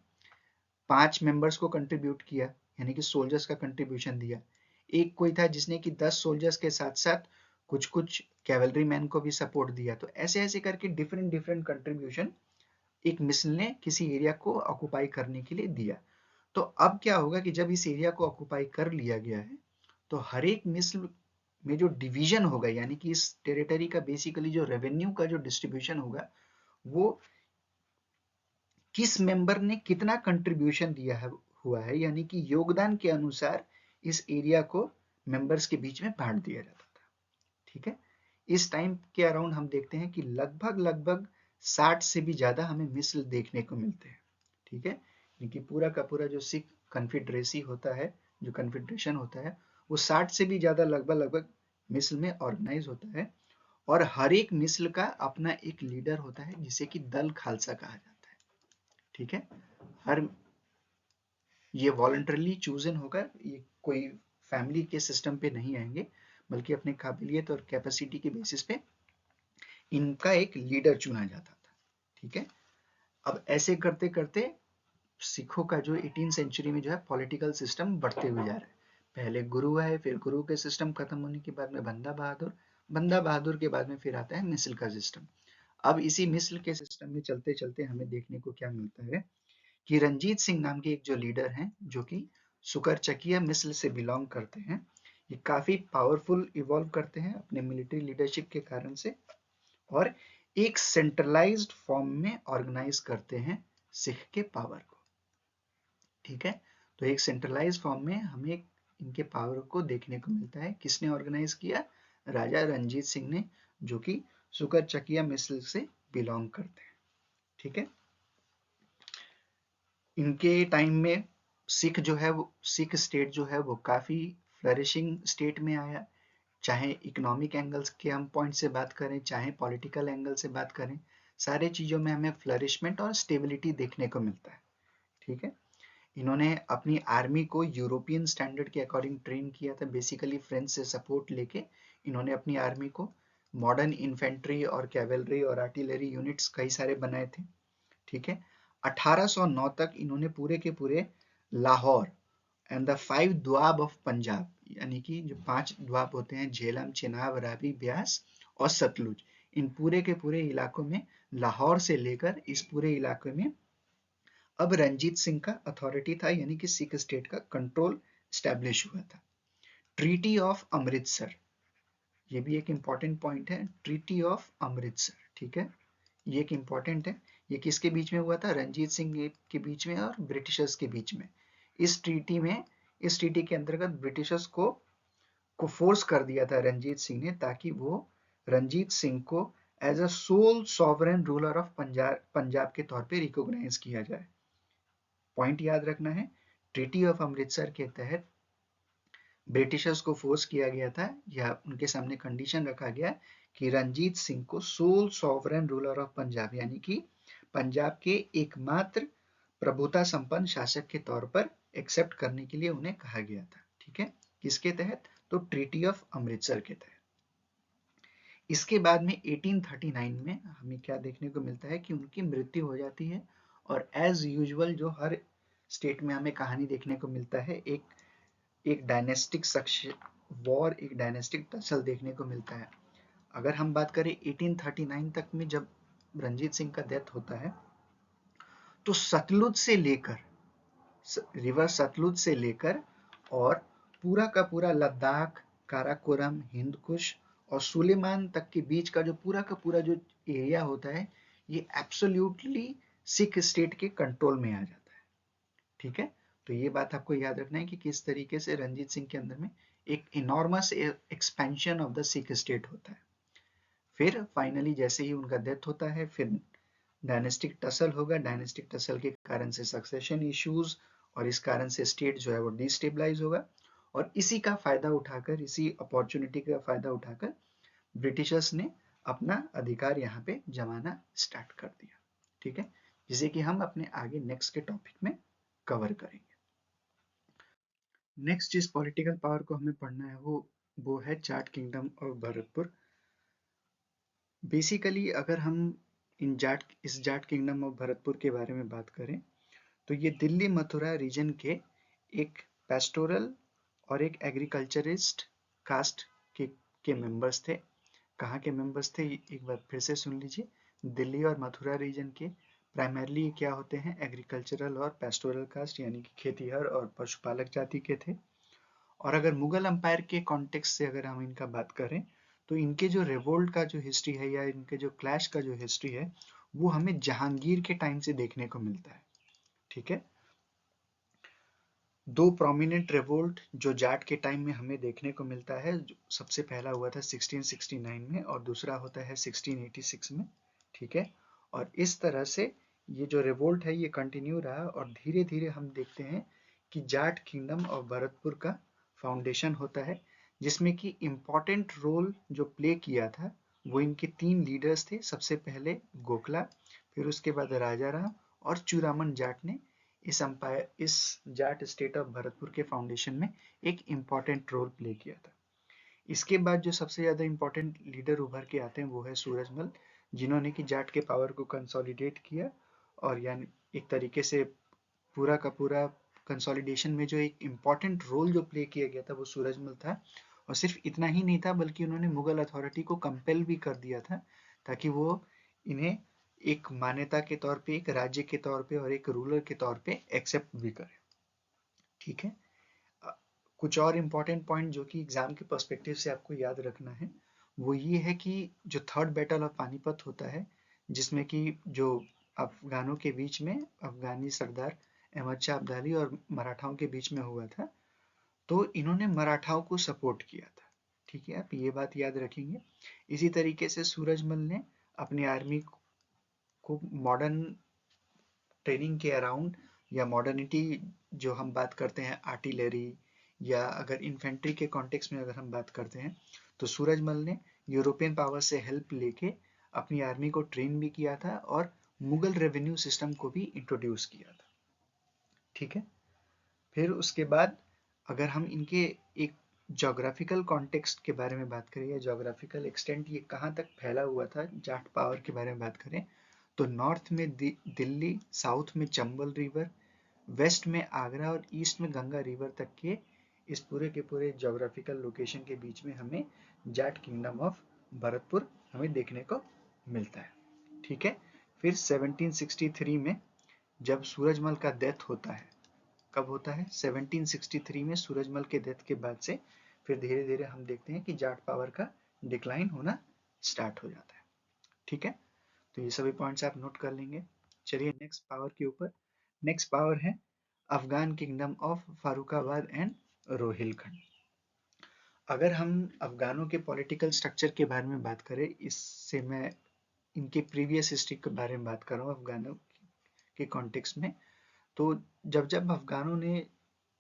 5 मेंबर्स को कंट्रीब्यूट किया, यानी कि सोल्जर्स का कंट्रीब्यूशन दिया। एक कोई था जिसने कि 10 सोल्जर्स के साथ साथ कुछ कुछ कैवलरी मैन को भी सपोर्ट दिया। तो ऐसे ऐसे करके डिफरेंट डिफरेंट कंट्रीब्यूशन एक मिसल ने किसी एरिया को ऑक्युपाई करने के लिए दिया। तो अब क्या होगा कि जब इस एरिया को ऑक्युपाई कर लिया गया है, तो हर एक मिसल में जो डिवीजन होगा, यानी कि इस टेरिटरी का बेसिकली जो रेवेन्यू का जो डिस्ट्रीब्यूशन होगा, वो किस मेंबर ने कितना कंट्रीब्यूशन दिया है हुआ है, यानी कि योगदान के अनुसार इस एरिया को मेंबर्स के बीच में बांट दिया जाता था। ठीक है, इस टाइम के अराउंड हम देखते हैं कि लगभग 60 से भी ज्यादा हमें मिस्ल देखने को मिलते हैं। ठीक है, क्योंकि पूरा का पूरा जो सिख कन्फेडरेसी होता है, जो कन्फेडरेशन होता है, वो 60 से भी ज्यादा लगभग मिस्ल में ऑर्गेनाइज होता है। और हर एक मिस्ल का अपना एक लीडर होता है जिसे कि दल खालसा कहा जाता है। ठीक है, हर ये वॉलंटरली चूजन होगा, ये कोई फैमिली के सिस्टम पे नहीं आएंगे, बल्कि अपने काबिलियत और कैपेसिटी के बेसिस पे इनका एक लीडर चुना जाता था। ठीक है, अब ऐसे करते करते सिखों का जो 18 सेंचुरी में जो है पॉलिटिकल सिस्टम बढ़ते हुए जा रहा है। पहले गुरु आए, फिर गुरु के सिस्टम खत्म होने के बाद में बंदा बहादुर के बाद में फिर आता है मिस्ल का सिस्टम। अब इसी मिस्ल के सिस्टम में चलते चलते हमें देखने को क्या मिलता है कि रंजीत सिंह नाम के एक जो लीडर हैं, जो कि सुकरचकिया मिस्ल से बिलोंग करते हैं, ये काफी पावरफुल इवॉल्व करते हैं अपने मिलिट्री लीडरशिप के कारण से, और एक सेंट्रलाइज्ड फॉर्म में ऑर्गेनाइज करते हैं सिख के पावर को। ठीक है, तो एक सेंट्रलाइज फॉर्म में हमें इनके पावर को देखने को मिलता है। किसने ऑर्गेनाइज किया? राजा रंजीत सिंह ने, जो कि सुकरचकिया मिस्ल से बिलोंग करते हैं। ठीक है, इनके टाइम में सिख जो है वो सिख स्टेट जो है वो काफी फ्लरिशिंग स्टेट में आया। चाहे इकोनॉमिक एंगल्स के हम पॉइंट से बात करें, चाहे पॉलिटिकल एंगल से बात करें, सारे चीजों में हमें फ्लरिशमेंट और स्टेबिलिटी देखने को मिलता है। ठीक है, इन्होंने अपनी आर्मी को यूरोपियन स्टैंडर्ड के अकॉर्डिंग ट्रेन किया था। बेसिकली फ्रेंच से सपोर्ट लेके इन्होंने अपनी आर्मी को मॉडर्न इन्फेंट्री और कैवेलरी और आर्टिलरी यूनिट्स कई सारे बनाए थे। ठीक है, 1809 तक इन्होंने पूरे के पूरे Lahore and the 5 doab of Punjab, यानी कि जो 5 द्वाब होते हैं, झेलम, चेनाब, रावी, ब्यास और सतलुज, इन पूरे के पूरे इलाकों में, लाहौर से लेकर इस पूरे इलाके में अब रंजीत सिंह का अथॉरिटी था, यानी कि सिख स्टेट का कंट्रोल स्टैब्लिश हुआ था। ट्रीटी ऑफ अमृतसर, ये भी एक इंपॉर्टेंट पॉइंट है, ट्रीटी ऑफ अमृतसर। ठीक है, ये एक इंपॉर्टेंट है। ये किसके बीच में हुआ था? रंजीत सिंह के बीच में और ब्रिटिशर्स के बीच में। इस ट्रीटी के अंतर्गत ब्रिटिशर्स को फोर्स कर दिया था रंजीत सिंह ने, ताकि वो रंजीत सिंह को as a sole sovereign ruler of Punjab के तौर पे रिकॉग्नाइज किया जाए। पॉइंट याद रखना है, ट्रीटी ऑफ अमृतसर के तहत ब्रिटिशर्स को फोर्स किया गया था, या उनके सामने कंडीशन रखा गया कि रंजीत सिंह को sole sovereign ruler of Punjab, यानी कि पंजाब के एकमात्र प्रभुता संपन्न शासक के तौर पर एक्सेप्ट करने के लिए उन्हें कहा गया था। ठीक है, किसके तहत? तो ट्रीटी ऑफ अमृतसर के तहत। इसके बाद में 1839 में हमें क्या देखने को मिलता है कि उनकी मृत्यु हो जाती है। और एज यूजुअल जो हर स्टेट में हमें कहानी देखने को मिलता है, एक डायनेस्टिक वॉर, एक डायनेस्टिक टसल देखने को मिलता है। अगर हम बात करें 1839 तक में, जब रंजीत सिंह का डेथ होता है, तो सतलुज से लेकर, रिवर सतलुज से लेकर और पूरा का पूरा लद्दाख, काराकोरम, हिंदकुश और सुलेमान तक के बीच का जो पूरा का पूरा जो एरिया होता है, ये एब्सोल्युटली सिख स्टेट के कंट्रोल में आ जाता है। ठीक है, तो ये बात आपको याद रखना है कि किस तरीके से रंजीत सिंह के अंदर में एक enormous expansion of the Sikh state होता है। फिर फाइनली जैसे ही उनका डेथ होता है, फिर डायनेस्टिक टसल होगा। डायनेस्टिक टसल के कारण से सक्सेशन इश्यूज, और इस कारण से स्टेट जो है वो डिस्टेबलाइज होगा। और इसी का फायदा उठाकर, इसी अपॉर्चुनिटी का फायदा उठाकर ब्रिटिशर्स ने अपना अधिकार यहाँ पे जमाना स्टार्ट कर दिया। ठीक है, जिसे कि हम अपने आगे नेक्स्ट के टॉपिक में कवर करेंगे। नेक्स्ट जिस पॉलिटिकल पावर को हमें पढ़ना है वो है Jat kingdom of Bharatpur. Basically अगर हम इस जाट किंगडम ऑफ भरतपुर के बारे में बात करें, तो ये दिल्ली मथुरा रीजन के एक पेस्टोरल और एक एग्रीकल्चरिस्ट कास्ट के मेंबर्स थे। कहाँ के मेंबर्स थे, एक बार फिर से सुन लीजिए। दिल्ली और मथुरा रीजन के प्राइमरली क्या होते हैं? एग्रीकल्चरल और पेस्टोरल कास्ट, यानी कि खेतीहर और पशुपालक जाति के थे। और अगर मुगल अंपायर के कॉन्टेक्स्ट से अगर हम इनका बात करें, तो इनके जो रिवोल्ट का जो हिस्ट्री है, या इनके जो क्लैश का जो हिस्ट्री है, वो हमें जहांगीर के टाइम से देखने को मिलता है। ठीक है, दो प्रोमिनेंट रिवोल्ट जो जाट के टाइम में हमें देखने को मिलता है, सबसे पहला हुआ था 1669 में और दूसरा होता है 1686 में, ठीक है। और इस तरह से ये जो रिवोल्ट है ये कंटिन्यू रहा और धीरे धीरे हम देखते हैं कि जाट किंगडम ऑफ भरतपुर का फाउंडेशन होता है, जिसमें कि इम्पॉर्टेंट रोल जो प्ले किया था वो इनके तीन लीडर्स थे। सबसे पहले गोखला, फिर उसके बाद राजा राम और चूरामन जाट ने इस जाट स्टेट ऑफ भरतपुर के फाउंडेशन में एक इम्पॉर्टेंट रोल प्ले किया था। इसके बाद जो सबसे ज्यादा इम्पोर्टेंट लीडर उभर के आते हैं वो है सूरजमल, जिन्होंने कि जाट के पावर को कंसोलिडेट किया और यानी एक तरीके से पूरा का पूरा कंसोलिडेशन में जो एक इम्पॉर्टेंट रोल जो प्ले किया गया था वो सूरजमल था। और सिर्फ इतना ही नहीं था बल्कि उन्होंने मुगल अथॉरिटी को कंपेल भी कर दिया था ताकि वो इन्हें एक मान्यता के तौर पे, एक राज्य के तौर पे और एक रूलर के तौर पे एक्सेप्ट भी करे, ठीक है। कुछ और इम्पोर्टेंट पॉइंट जो कि एग्जाम के पर्सपेक्टिव से आपको याद रखना है वो ये है कि जो थर्ड बैटल ऑफ पानीपत होता है, जिसमें कि जो अफगानों के बीच में अफगानी सरदार अहमद शाह अब्दाली और मराठाओं के बीच में हुआ था, तो इन्होंने मराठाओं को सपोर्ट किया था, ठीक है। आप ये बात याद रखेंगे। इसी तरीके से सूरजमल ने अपनी आर्मी को मॉडर्न ट्रेनिंग के अराउंड या मॉडर्निटी, जो हम बात करते हैं आर्टिलरी या अगर इन्फेंट्री के कॉन्टेक्स्ट में अगर हम बात करते हैं, तो सूरजमल ने यूरोपियन पावर से हेल्प लेके अपनी आर्मी को ट्रेन भी किया था और मुगल रेवेन्यू सिस्टम को भी इंट्रोड्यूस किया था, ठीक है। फिर उसके बाद अगर हम इनके एक जोग्राफिकल कॉन्टेक्स्ट के बारे में बात करें या जोग्राफिकल एक्सटेंट ये कहाँ तक फैला हुआ था जाट पावर के बारे में बात करें, तो नॉर्थ में दिल्ली, साउथ में चंबल रिवर, वेस्ट में आगरा और ईस्ट में गंगा रिवर तक के इस पूरे के पूरे जोग्राफिकल लोकेशन के बीच में हमें जाट किंगडम ऑफ भरतपुर हमें देखने को मिलता है, ठीक है। फिर 1763 में जब सूरजमल का डेथ होता है, कब होता है 1763 में, सूरजमल के डेथ के बाद से फिर धीरे धीरे हम देखते हैं कि जाट पावर का डिक्लाइन होना स्टार्ट हो जाता है, ठीक है। तो ये सभी पॉइंट्स आप नोट कर लेंगे। चलिए नेक्स्ट पावर के ऊपर। नेक्स्ट पावर है Afghan kingdom of Farrukhabad and Rohilkhand. अगर हम अफगानों के पॉलिटिकल स्ट्रक्चर के बारे में बात करें, इससे मैं इनके प्रीवियस हिस्ट्री के बारे में बात कर रहा हूँ अफगानों के कॉन्टेक्स्ट में। तो जब जब अफगानों ने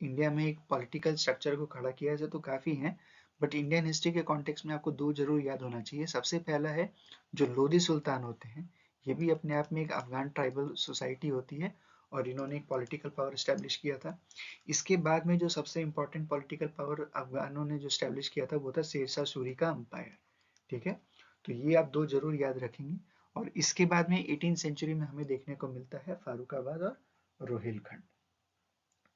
इंडिया में एक पॉलिटिकल स्ट्रक्चर को खड़ा किया है तो काफ़ी हैं, बट इंडियन हिस्ट्री के कॉन्टेक्स्ट में आपको दो जरूर याद होना चाहिए। सबसे पहला है जो लोधी सुल्तान होते हैं, ये भी अपने आप में एक अफगान ट्राइबल सोसाइटी होती है और इन्होंने एक पॉलिटिकल पावर स्टैब्लिश किया था। इसके बाद में जो सबसे इम्पोर्टेंट पॉलिटिकल पावर अफगानों ने जो स्टैब्लिश किया था वो था शेरशाह सूरी का अंपायर, ठीक है। तो ये आप दो जरूर याद रखेंगे। और इसके बाद में 18th सेंचुरी में हमें देखने को मिलता है फारुखाबाद और रोहिलखंड,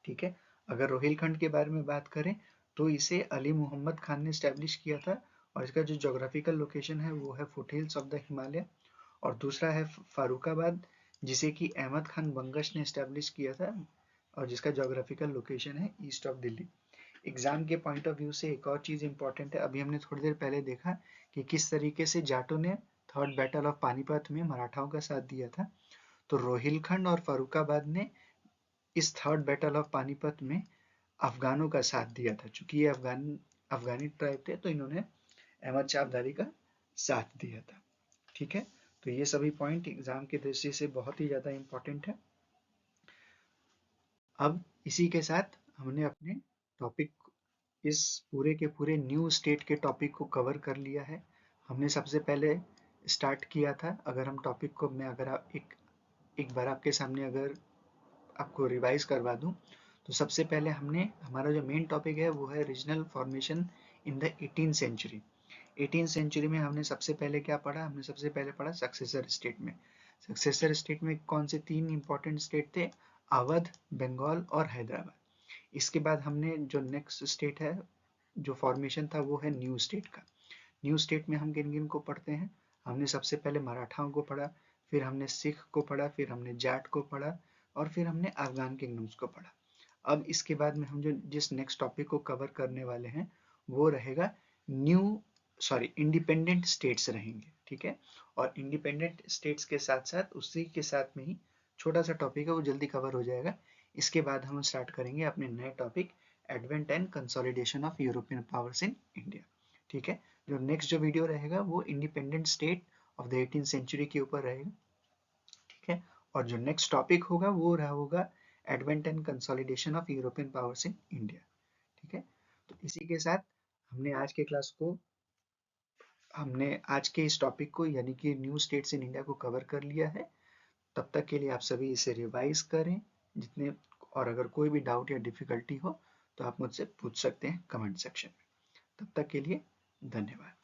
ठीक है। अगर रोहिलखंड के बारे में बात करें तो इसे अली मोहम्मद खान ने स्टैब्लिश किया था और इसका जो जोग्राफिकल लोकेशन है वो है फुटहिल्स ऑफ द हिमालय। और दूसरा है फारुखाबाद, जिसे कि अहमद खान बंगश ने स्टैब्लिश किया था और जिसका जोग्राफिकल लोकेशन है ईस्ट ऑफ दिल्ली। एग्जाम के पॉइंट ऑफ व्यू से एक और चीज इंपॉर्टेंट है, अभी हमने थोड़ी देर पहले देखा कि किस तरीके से जाटों ने थर्ड बैटल ऑफ पानीपत में मराठाओं का साथ दिया था, तो रोहिलखंड और फारुखाबाद ने इस थर्ड बैटल ऑफ पानीपत में अफगानों का साथ दिया था। चूंकि ये अफगानी ट्राइब थे तो इन्होंने अहमद शाह अब्दाली का साथ दिया था, ठीक है। तो ये सभी पॉइंट एग्जाम की दृष्टि से बहुत ही ज्यादा इंपॉर्टेंट है। अब इसी के साथ हमने अपने टॉपिक, इस पूरे के पूरे न्यू स्टेट के टॉपिक को कवर कर लिया है। हमने सबसे पहले स्टार्ट किया था, अगर हम टॉपिक को मैं अगर आप एक बार आपके सामने अगर आपको रिवाइज करवा दूं, तो सबसे पहले हमने हमारा जो मेन टॉपिक है वो है regional formation in the 18th century. 18th century में हमने सबसे पहले क्या पढ़ा, हमने सबसे पहले पढ़ा सक्सेसर स्टेट में। सक्सेसर स्टेट में कौन से तीन इंपॉर्टेंट स्टेट थे, अवध, बंगाल और हैदराबाद। इसके बाद हमने जो नेक्स्ट स्टेट है जो फॉर्मेशन था वो है न्यू स्टेट का। न्यू स्टेट में हम किन किन को पढ़ते हैं, हमने सबसे पहले मराठाओं को पढ़ा, फिर हमने सिख को पढ़ा, फिर हमने जाट को पढ़ा और फिर हमने अफगान किंगडम्स को पढ़ा। अब इसके बाद में हम जो जिस नेक्स्ट टॉपिक को कवर करने वाले हैं वो रहेगा न्यू सॉरी इंडिपेंडेंट स्टेट्स रहेंगे, ठीक है। और इंडिपेंडेंट स्टेट्स के साथ साथ उसी के साथ में ही छोटा सा टॉपिक है वो जल्दी कवर हो जाएगा, इसके बाद हम स्टार्ट करेंगे अपने नए topic advent and consolidation of European powers in India. ठीक है, जो नेक्स्ट जो वीडियो रहेगा वो independent state of the 18th century के ऊपर रहेगा। ठीक है, और जो नेक्स्ट टॉपिक होगा वो रहा होगा advent and consolidation of European powers in India. ठीक है, तो इसी के साथ हमने आज के इस टॉपिक को यानी कि न्यू स्टेट्स इन इंडिया को कवर कर लिया है। तब तक के लिए आप सभी इसे रिवाइज करें जितने, और अगर कोई भी डाउट या डिफिकल्टी हो तो आप मुझसे पूछ सकते हैं कमेंट सेक्शन में। तब तक के लिए धन्यवाद।